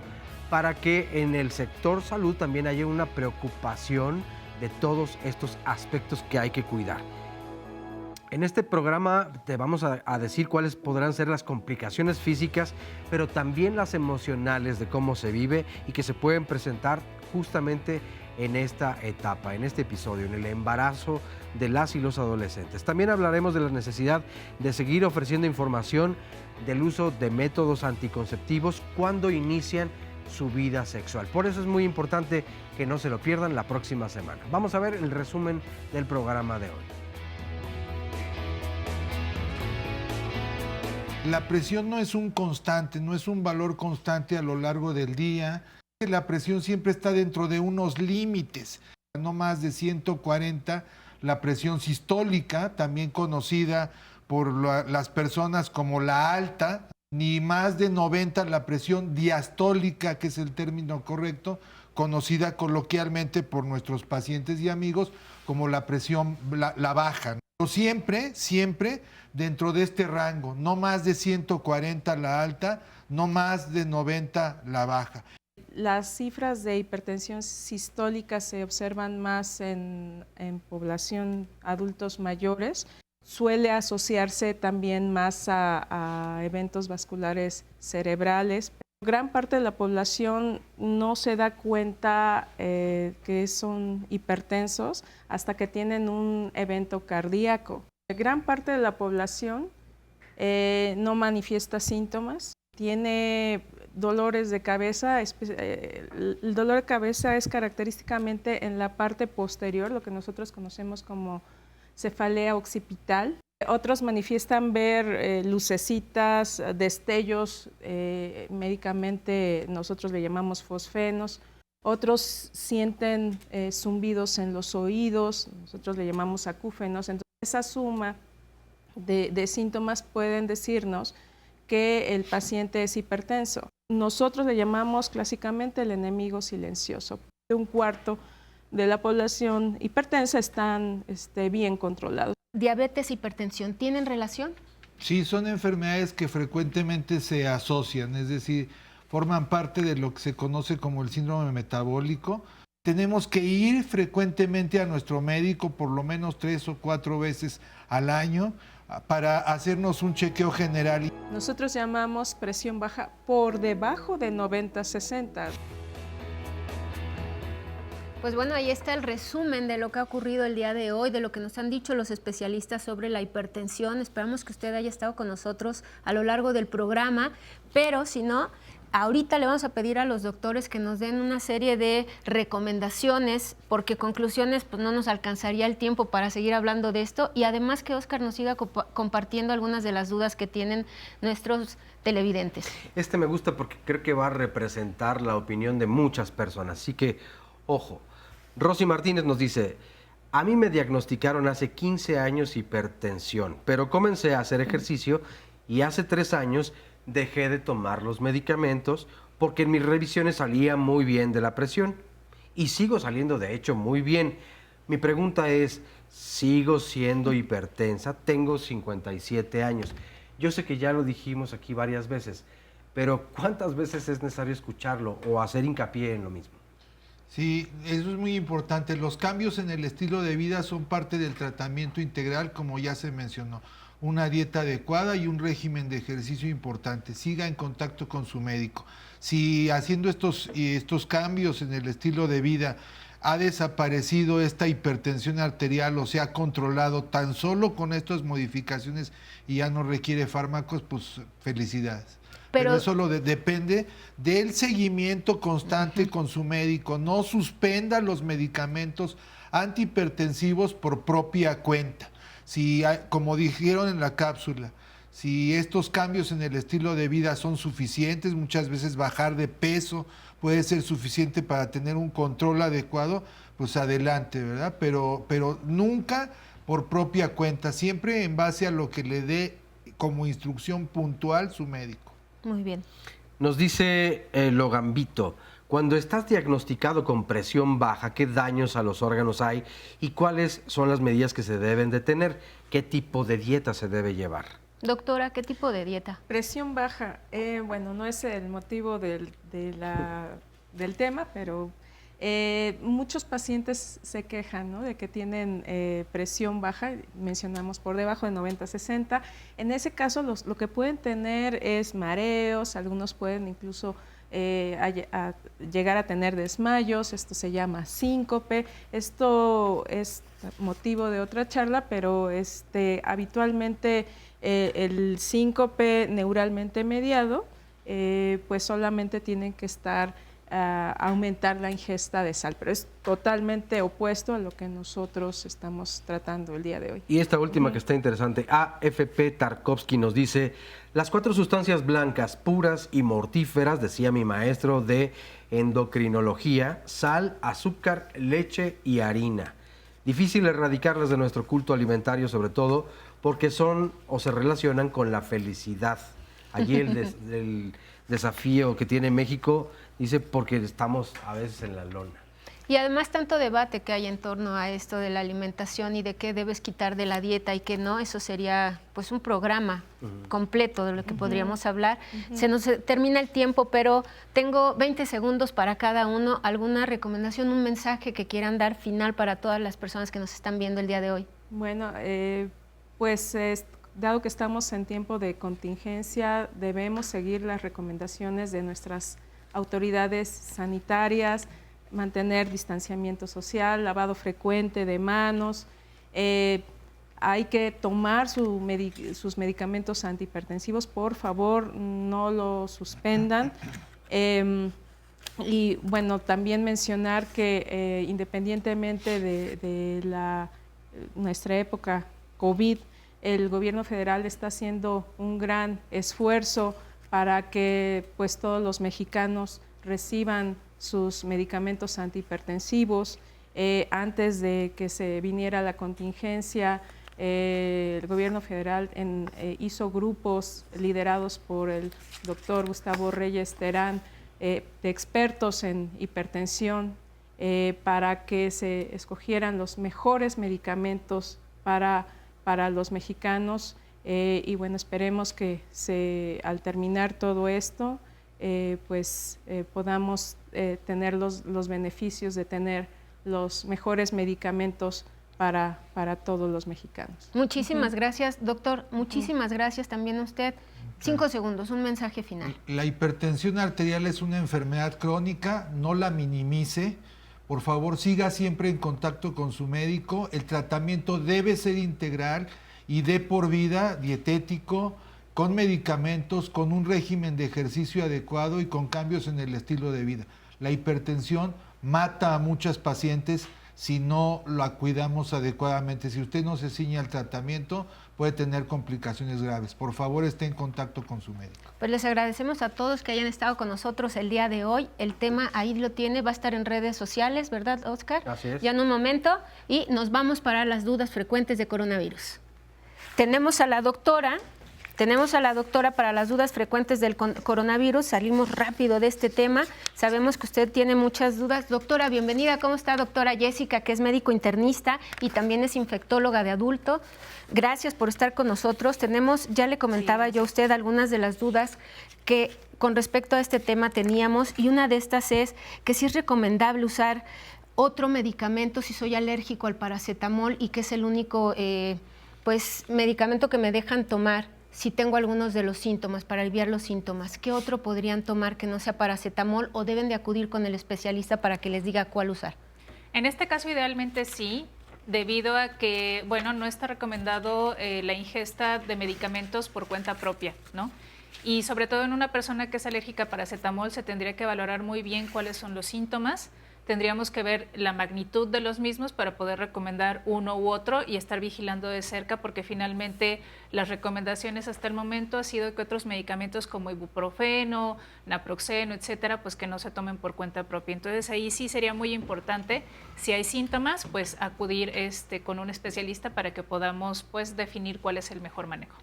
para que en el sector salud también haya una preocupación de todos estos aspectos que hay que cuidar. En este programa te vamos a decir cuáles podrán ser las complicaciones físicas, pero también las emocionales de cómo se vive y que se pueden presentar justamente en esta etapa, en este episodio, en el embarazo de las y los adolescentes. También hablaremos de la necesidad de seguir ofreciendo información del uso de métodos anticonceptivos cuando inician su vida sexual. Por eso es muy importante que no se lo pierdan la próxima semana. Vamos a ver el resumen del programa de hoy. La presión no es un constante, no es un valor constante a lo largo del día. La presión siempre está dentro de unos límites, no más de 140, la presión sistólica, también conocida por las personas como la alta, ni más de 90 la presión diastólica, que es el término correcto, conocida coloquialmente por nuestros pacientes y amigos como la presión la baja. Pero siempre dentro de este rango, no más de 140 la alta, no más de 90 la baja. Las cifras de hipertensión sistólica se observan más en población adultos mayores. Suele asociarse también más a eventos vasculares cerebrales. Gran parte de la población no se da cuenta que son hipertensos hasta que tienen un evento cardíaco. Gran parte de la población no manifiesta síntomas, tiene dolores de cabeza. El dolor de cabeza es característicamente en la parte posterior, lo que nosotros conocemos como cefalea occipital. Otros manifiestan ver lucecitas, destellos, médicamente nosotros le llamamos fosfenos. Otros sienten zumbidos en los oídos, nosotros le llamamos acúfenos. Entonces, esa suma de síntomas pueden decirnos que el paciente es hipertenso. Nosotros le llamamos clásicamente el enemigo silencioso. Un cuarto de la población hipertensa están bien controlados. ¿Diabetes, hipertensión, tienen relación? Sí, son enfermedades que frecuentemente se asocian, es decir, forman parte de lo que se conoce como el síndrome metabólico. Tenemos que ir frecuentemente a nuestro médico por lo menos 3 o 4 veces al año para hacernos un chequeo general. Nosotros llamamos presión baja por debajo de 90-60. Pues bueno, ahí está el resumen de lo que ha ocurrido el día de hoy, de lo que nos han dicho los especialistas sobre la hipertensión. Esperamos que usted haya estado con nosotros a lo largo del programa, pero si no, ahorita le vamos a pedir a los doctores que nos den una serie de recomendaciones, porque conclusiones pues no nos alcanzaría el tiempo para seguir hablando de esto, y además que Óscar nos siga compartiendo algunas de las dudas que tienen nuestros televidentes. Este me gusta porque creo que va a representar la opinión de muchas personas, así que, ojo. Rosy Martínez nos dice, a mí me diagnosticaron hace 15 años hipertensión, pero comencé a hacer ejercicio y hace 3 años dejé de tomar los medicamentos porque en mis revisiones salía muy bien de la presión y sigo saliendo de hecho muy bien. Mi pregunta es, ¿sigo siendo hipertensa? Tengo 57 años. Yo sé que ya lo dijimos aquí varias veces, pero ¿cuántas veces es necesario escucharlo o hacer hincapié en lo mismo? Sí, eso es muy importante. Los cambios en el estilo de vida son parte del tratamiento integral, como ya se mencionó. Una dieta adecuada y un régimen de ejercicio importante. Siga en contacto con su médico. Si haciendo estos cambios en el estilo de vida ha desaparecido esta hipertensión arterial o se ha controlado tan solo con estas modificaciones y ya no requiere fármacos, pues felicidades. Pero eso depende del seguimiento constante con su médico. No suspenda los medicamentos antihipertensivos por propia cuenta. Si, como dijeron en la cápsula, si estos cambios en el estilo de vida son suficientes, muchas veces bajar de peso puede ser suficiente para tener un control adecuado, pues adelante, ¿verdad? Pero nunca por propia cuenta, siempre en base a lo que le dé como instrucción puntual su médico. Muy bien. Nos dice Logambito, cuando estás diagnosticado con presión baja, ¿qué daños a los órganos hay y cuáles son las medidas que se deben de tener? ¿Qué tipo de dieta se debe llevar? Doctora, ¿qué tipo de dieta? Presión baja, bueno, no es el motivo del tema, pero muchos pacientes se quejan, ¿no?, de que tienen presión baja, mencionamos por debajo de 90-60. En ese caso lo que pueden tener es mareos, algunos pueden incluso llegar a tener desmayos, esto se llama síncope. Esto es motivo de otra charla, pero habitualmente el síncope neuralmente mediado, pues solamente tienen que aumentar la ingesta de sal, pero es totalmente opuesto a lo que nosotros estamos tratando el día de hoy. Y esta última que está interesante, AFP Tarkovsky nos dice, las 4 sustancias blancas, puras y mortíferas, decía mi maestro de endocrinología, sal, azúcar, leche y harina. Difícil erradicarlas de nuestro culto alimentario, sobre todo porque son o se relacionan con la felicidad. Allí el desafío que tiene México, dice, porque estamos a veces en la lona. Y además tanto debate que hay en torno a esto de la alimentación y de qué debes quitar de la dieta y qué no, eso sería pues un programa completo de lo que podríamos hablar. Se nos termina el tiempo, pero tengo 20 segundos para cada uno. ¿Alguna recomendación, un mensaje que quieran dar final para todas las personas que nos están viendo el día de hoy? Bueno, pues dado que estamos en tiempo de contingencia, debemos seguir las recomendaciones de nuestras autoridades sanitarias, mantener distanciamiento social, lavado frecuente de manos, hay que tomar sus medicamentos antihipertensivos, por favor no lo suspendan. Y bueno, también mencionar que independientemente de nuestra época COVID, el gobierno federal está haciendo un gran esfuerzo para que pues todos los mexicanos reciban sus medicamentos antihipertensivos. Antes de que se viniera la contingencia, el gobierno federal hizo grupos liderados por el doctor Gustavo Reyes Terán, de expertos en hipertensión, para que se escogieran los mejores medicamentos para los mexicanos. Y bueno, esperemos que al terminar todo esto, podamos tener los beneficios de tener los mejores medicamentos para todos los mexicanos. Muchísimas gracias, doctor. Muchísimas gracias también a usted. 5 segundos, un mensaje final. La hipertensión arterial es una enfermedad crónica, no la minimice. Por favor, siga siempre en contacto con su médico. El tratamiento debe ser integral y de por vida, dietético, con medicamentos, con un régimen de ejercicio adecuado y con cambios en el estilo de vida. La hipertensión mata a muchas pacientes si no la cuidamos adecuadamente. Si usted no se ciñe al tratamiento, puede tener complicaciones graves. Por favor, esté en contacto con su médico. Pues les agradecemos a todos que hayan estado con nosotros el día de hoy. El tema ahí lo tiene, va a estar en redes sociales, ¿verdad, Oscar? Así es. Ya en un momento. Y nos vamos para las dudas frecuentes de coronavirus. Tenemos a la doctora para las dudas frecuentes del coronavirus. Salimos rápido de este tema. Sabemos que usted tiene muchas dudas. Doctora, bienvenida. ¿Cómo está, doctora Jessica, que es médico internista y también es infectóloga de adulto? Gracias por estar con nosotros. Ya le comentaba yo a usted algunas de las dudas que con respecto a este tema teníamos, y una de estas es que si es recomendable usar otro medicamento si soy alérgico al paracetamol y que es el único medicamento que me dejan tomar si tengo algunos de los síntomas, para aliviar los síntomas. ¿Qué otro podrían tomar que no sea paracetamol, o deben de acudir con el especialista para que les diga cuál usar? En este caso, idealmente sí, debido a que, no está recomendado la ingesta de medicamentos por cuenta propia, ¿no? Y sobre todo en una persona que es alérgica a paracetamol se tendría que valorar muy bien cuáles son los síntomas. Tendríamos que ver la magnitud de los mismos para poder recomendar uno u otro y estar vigilando de cerca, porque finalmente las recomendaciones hasta el momento ha sido que otros medicamentos como ibuprofeno, naproxeno, etcétera, pues que no se tomen por cuenta propia. Entonces ahí sí sería muy importante, si hay síntomas, pues acudir con un especialista para que podamos definir cuál es el mejor manejo.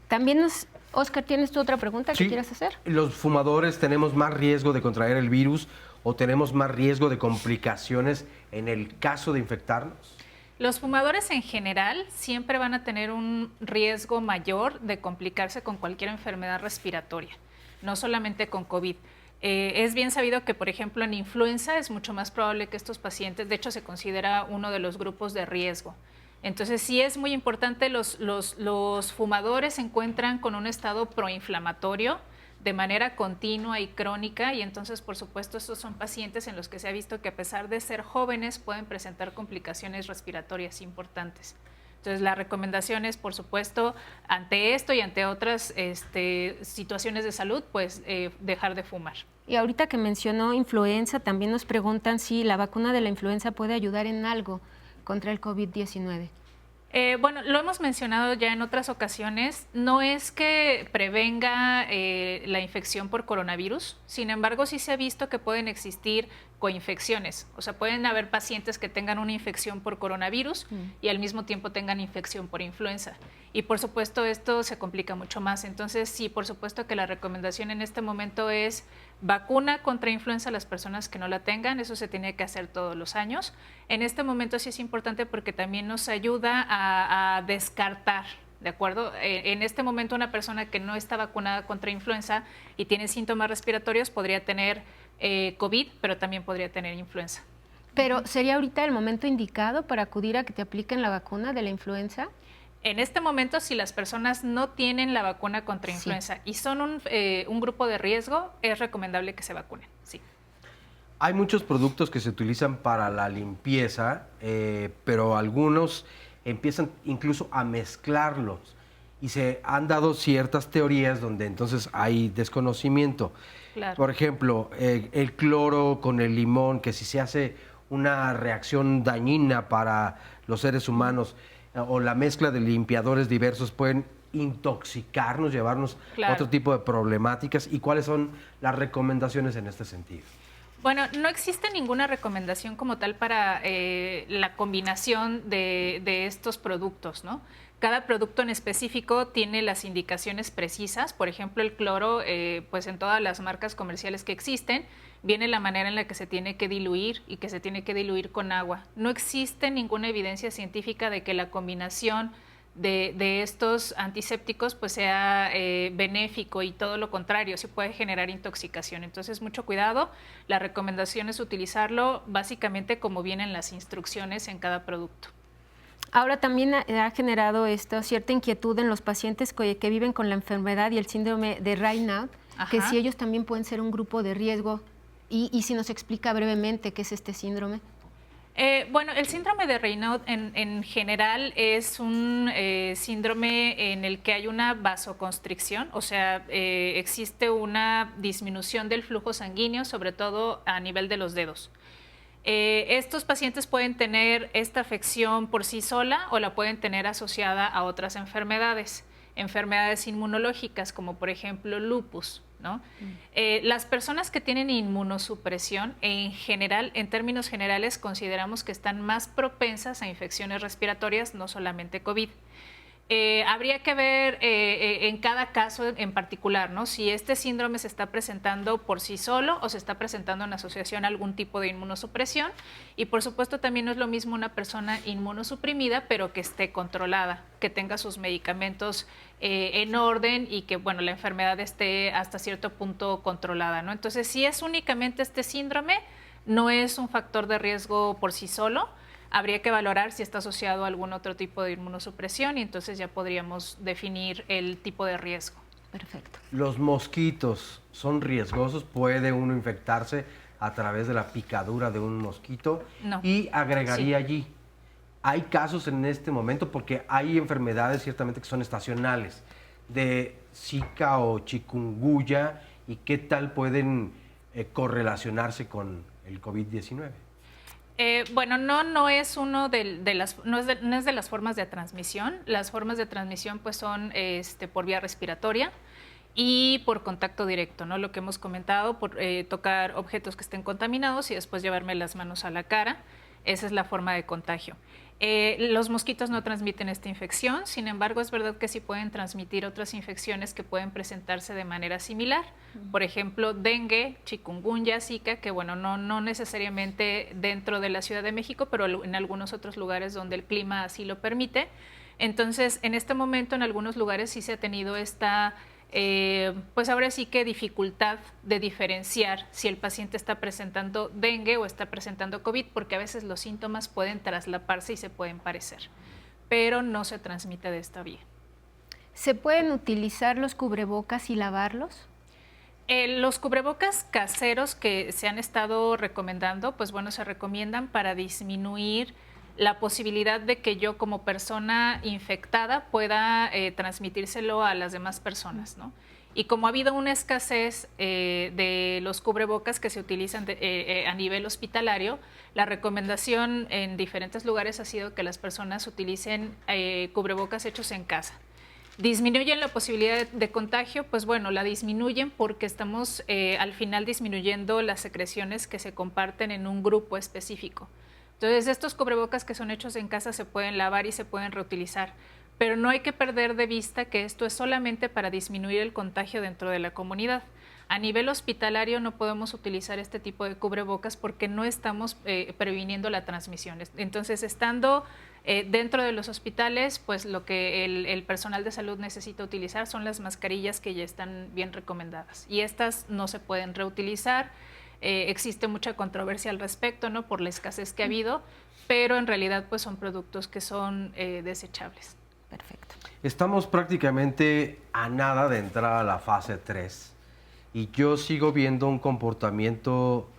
También Oscar, ¿tienes tú otra pregunta que quieras hacer? ¿Los fumadores tenemos más riesgo de contraer el virus o tenemos más riesgo de complicaciones en el caso de infectarnos? Los fumadores en general siempre van a tener un riesgo mayor de complicarse con cualquier enfermedad respiratoria, no solamente con COVID. Es bien sabido que, por ejemplo, en influenza es mucho más probable que estos pacientes, de hecho se considera uno de los grupos de riesgo. Entonces sí es muy importante, los fumadores se encuentran con un estado proinflamatorio de manera continua y crónica, y entonces por supuesto estos son pacientes en los que se ha visto que a pesar de ser jóvenes pueden presentar complicaciones respiratorias importantes. Entonces la recomendación es, por supuesto, ante esto y ante otras situaciones de salud, dejar de fumar. Y ahorita que mencionó influenza, también nos preguntan si la vacuna de la influenza puede ayudar en algo contra el COVID-19. Lo hemos mencionado ya en otras ocasiones, no es que prevenga la infección por coronavirus, sin embargo sí se ha visto que pueden existir coinfecciones, o sea, pueden haber pacientes que tengan una infección por coronavirus y al mismo tiempo tengan infección por influenza, y por supuesto esto se complica mucho más. Entonces sí, por supuesto que la recomendación en este momento es vacuna contra influenza a las personas que no la tengan, eso se tiene que hacer todos los años. En este momento sí es importante porque también nos ayuda a descartar, ¿de acuerdo? En este momento una persona que no está vacunada contra influenza y tiene síntomas respiratorios podría tener COVID, pero también podría tener influenza. ¿Pero sería ahorita el momento indicado para acudir a que te apliquen la vacuna de la influenza? En este momento, si las personas no tienen la vacuna contra influenza y son un grupo de riesgo, es recomendable que se vacunen, sí. Hay muchos productos que se utilizan para la limpieza, pero algunos empiezan incluso a mezclarlos y se han dado ciertas teorías donde entonces hay desconocimiento. Claro. Por ejemplo, el cloro con el limón, que si se hace una reacción dañina para los seres humanos, o la mezcla de limpiadores diversos pueden intoxicarnos, llevarnos a otro tipo de problemáticas, y cuáles son las recomendaciones en este sentido. Bueno, no existe ninguna recomendación como tal para la combinación de estos productos, ¿no? Cada producto en específico tiene las indicaciones precisas. Por ejemplo, el cloro, pues en todas las marcas comerciales que existen, viene la manera en la que se tiene que diluir y que se tiene que diluir con agua. No existe ninguna evidencia científica de que la combinación de estos antisépticos pues sea benéfico, y todo lo contrario, sí puede generar intoxicación. Entonces, mucho cuidado. La recomendación es utilizarlo básicamente como vienen las instrucciones en cada producto. Ahora también ha generado esto cierta inquietud en los pacientes que viven con la enfermedad y el síndrome de Raynaud, que si ellos también pueden ser un grupo de riesgo, y si nos explica brevemente qué es este síndrome. Bueno, el síndrome de Raynaud en general es un síndrome en el que hay una vasoconstricción, o sea, existe una disminución del flujo sanguíneo, sobre todo a nivel de los dedos. Estos pacientes pueden tener esta afección por sí sola o la pueden tener asociada a otras enfermedades inmunológicas, como por ejemplo lupus, ¿no? Las personas que tienen inmunosupresión, en general, en términos generales, consideramos que están más propensas a infecciones respiratorias, no solamente COVID. Habría que ver en cada caso en particular, ¿no? Si este síndrome se está presentando por sí solo o se está presentando en asociación a algún tipo de inmunosupresión. Y por supuesto también no es lo mismo una persona inmunosuprimida, pero que esté controlada, que tenga sus medicamentos en orden y que, bueno, la enfermedad esté hasta cierto punto controlada, ¿no? Entonces, si es únicamente este síndrome, no es un factor de riesgo por sí solo. Habría que valorar si está asociado a algún otro tipo de inmunosupresión, y entonces ya podríamos definir el tipo de riesgo. Perfecto. ¿Los mosquitos son riesgosos? ¿Puede uno infectarse a través de la picadura de un mosquito? No. Y agregaría allí, hay casos en este momento, porque hay enfermedades ciertamente que son estacionales, de Zika o chikungunya, y qué tal pueden correlacionarse con el COVID-19. Bueno, no es no es de las formas de transmisión. Las formas de transmisión pues son por vía respiratoria y por contacto directo, ¿no? Lo que hemos comentado, por tocar objetos que estén contaminados y después llevarme las manos a la cara. Esa es la forma de contagio. Los mosquitos no transmiten esta infección, sin embargo, es verdad que sí pueden transmitir otras infecciones que pueden presentarse de manera similar. Por ejemplo, dengue, chikungunya, Zika, que bueno, no necesariamente dentro de la Ciudad de México, pero en algunos otros lugares donde el clima así lo permite. Entonces, en este momento, en algunos lugares sí se ha tenido esta pues ahora sí que dificultad de diferenciar si el paciente está presentando dengue o está presentando COVID, porque a veces los síntomas pueden traslaparse y se pueden parecer, pero no se transmite de esta vía. ¿Se pueden utilizar los cubrebocas y lavarlos? Los cubrebocas caseros que se han estado recomendando, pues bueno, se recomiendan para disminuir la posibilidad de que yo como persona infectada pueda transmitírselo a las demás personas, ¿no? Y como ha habido una escasez de los cubrebocas que se utilizan a nivel hospitalario, la recomendación en diferentes lugares ha sido que las personas utilicen cubrebocas hechos en casa. ¿Disminuyen la posibilidad de contagio? Pues bueno, la disminuyen porque estamos al final disminuyendo las secreciones que se comparten en un grupo específico. Entonces, estos cubrebocas que son hechos en casa se pueden lavar y se pueden reutilizar, pero no hay que perder de vista que esto es solamente para disminuir el contagio dentro de la comunidad. A nivel hospitalario no podemos utilizar este tipo de cubrebocas porque no estamos previniendo la transmisión. Entonces, estando dentro de los hospitales, pues lo que el personal de salud necesita utilizar son las mascarillas que ya están bien recomendadas, y estas no se pueden reutilizar. Existe mucha controversia al respecto, ¿no? Por la escasez que ha habido, pero en realidad pues son productos que son desechables. Perfecto. Estamos prácticamente a nada de entrar a la fase 3 y yo sigo viendo un comportamiento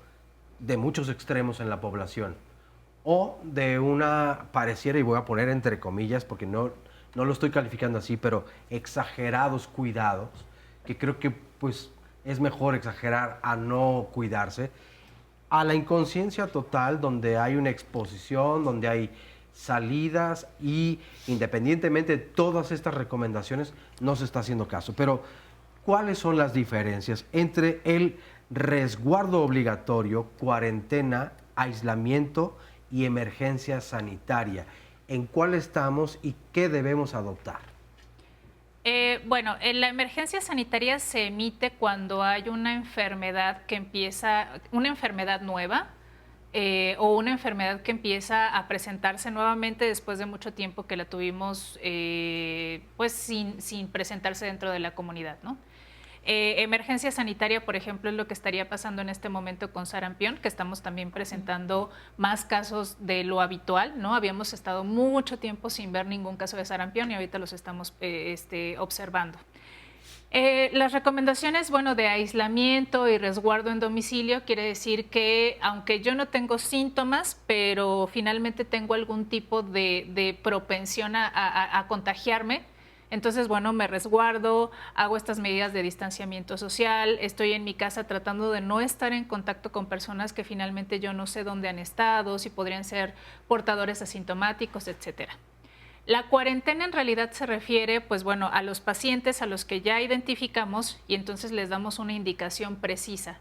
de muchos extremos en la población, o de una, pareciera, y voy a poner entre comillas porque no lo estoy calificando así, pero exagerados cuidados, que creo que pues es mejor exagerar a no cuidarse. a la inconsciencia total, donde hay una exposición, donde hay salidas y independientemente de todas estas recomendaciones, no se está haciendo caso. Pero, ¿cuáles son las diferencias entre el resguardo obligatorio, cuarentena, aislamiento y emergencia sanitaria? ¿En cuál estamos y qué debemos adoptar? Bueno, la emergencia sanitaria se emite cuando hay una enfermedad que empieza, una enfermedad nueva o una enfermedad que empieza a presentarse nuevamente después de mucho tiempo que la tuvimos pues sin presentarse dentro de la comunidad, ¿no? Emergencia sanitaria, por ejemplo, es lo que estaría pasando en este momento con sarampión, que estamos también presentando más casos de lo habitual, ¿no? Habíamos estado mucho tiempo sin ver ningún caso de sarampión y ahorita los estamos observando. Las recomendaciones, bueno, de aislamiento y resguardo en domicilio quiere decir que aunque yo no tengo síntomas, pero finalmente tengo algún tipo de propensión a contagiarme, entonces, bueno, me resguardo, hago estas medidas de distanciamiento social, estoy en mi casa tratando de no estar en contacto con personas que finalmente yo no sé dónde han estado, si podrían ser portadores asintomáticos, etcétera. La cuarentena en realidad se refiere, pues bueno, a los pacientes a los que ya identificamos y entonces les damos una indicación precisa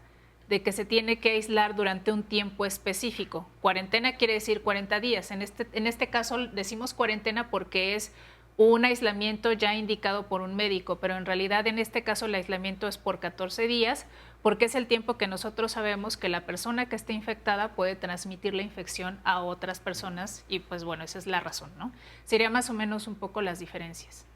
de que se tiene que aislar durante un tiempo específico. Cuarentena quiere decir 40 días. En este caso decimos cuarentena porque es un aislamiento ya indicado por un médico, pero en realidad en este caso el aislamiento es por 14 días, porque es el tiempo que nosotros sabemos que la persona que esté infectada puede transmitir la infección a otras personas y pues bueno, esa es la razón, ¿no? Sería más o menos un poco las diferencias.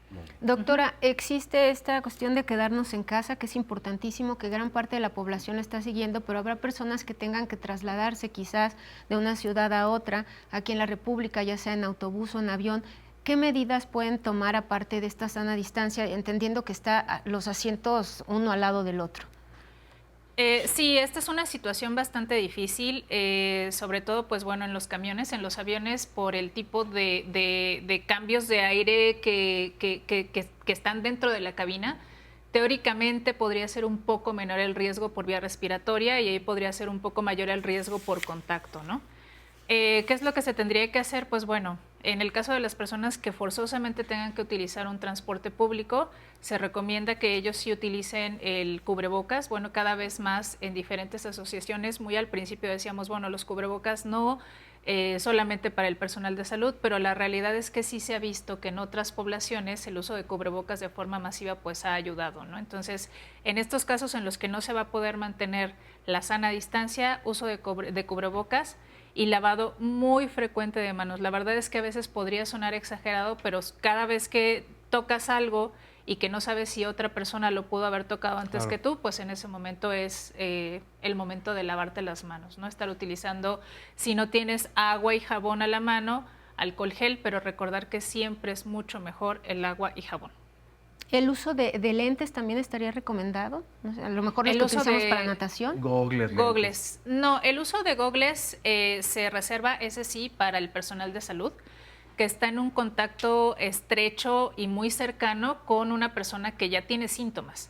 Doctora, existe esta cuestión de quedarnos en casa, que es importantísimo, que gran parte de la población está siguiendo, pero habrá personas que tengan que trasladarse quizás de una ciudad a otra, aquí en la República, ya sea en autobús o en avión. ¿Qué medidas pueden tomar aparte de esta sana distancia, entendiendo que están los asientos uno al lado del otro? Sí, esta es una situación bastante difícil, sobre todo, pues bueno, en los camiones, en los aviones, por el tipo de cambios de aire que están dentro de la cabina. Teóricamente podría ser un poco menor el riesgo por vía respiratoria y ahí podría ser un poco mayor el riesgo por contacto, ¿no? ¿Qué es lo que se tendría que hacer? Pues bueno, en el caso de las personas que forzosamente tengan que utilizar un transporte público, se recomienda que ellos sí utilicen el cubrebocas. Bueno, cada vez más en diferentes asociaciones, muy al principio decíamos, bueno, los cubrebocas no solamente para el personal de salud, pero la realidad es que sí se ha visto que en otras poblaciones el uso de cubrebocas de forma masiva pues ha ayudado, ¿no? Entonces, en estos casos en los que no se va a poder mantener la sana distancia, uso de cubrebocas y lavado muy frecuente de manos. La verdad es que a veces podría sonar exagerado, pero cada vez que tocas algo y que no sabes si otra persona lo pudo haber tocado antes que tú, pues en ese momento es el momento de lavarte las manos, ¿no? Estar utilizando, si no tienes agua y jabón a la mano, alcohol gel, pero recordar que siempre es mucho mejor el agua y jabón. ¿El uso de lentes también estaría recomendado? No sé, a lo mejor los que utilizamos para natación. Gogles. No, el uso de gogles se reserva, ese sí, para el personal de salud, que está en un contacto estrecho y muy cercano con una persona que ya tiene síntomas.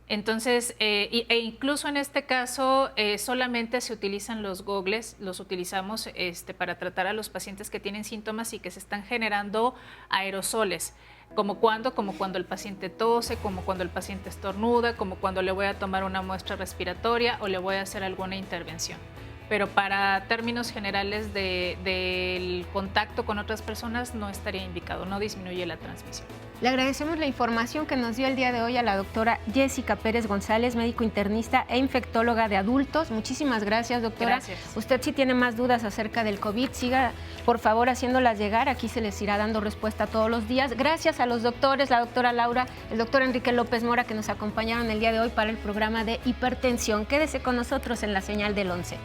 Entonces, e incluso en este caso, solamente se utilizan los gogles, los utilizamos para tratar a los pacientes que tienen síntomas y que se están generando aerosoles. Como cuando el paciente tose, como cuando el paciente estornuda, como cuando le voy a tomar una muestra respiratoria o le voy a hacer alguna intervención. Pero para términos generales del contacto con otras personas no estaría indicado, no disminuye la transmisión. Le agradecemos la información que nos dio el día de hoy a la doctora Jessica Pérez González, médico internista e infectóloga de adultos. Muchísimas gracias, doctora. Gracias. Usted si tiene más dudas acerca del COVID, siga por favor haciéndolas llegar. Aquí se les irá dando respuesta todos los días. Gracias a los doctores, la doctora Laura, el doctor Enrique López Mora, que nos acompañaron el día de hoy para el programa de hipertensión. Quédese con nosotros en la señal del 11.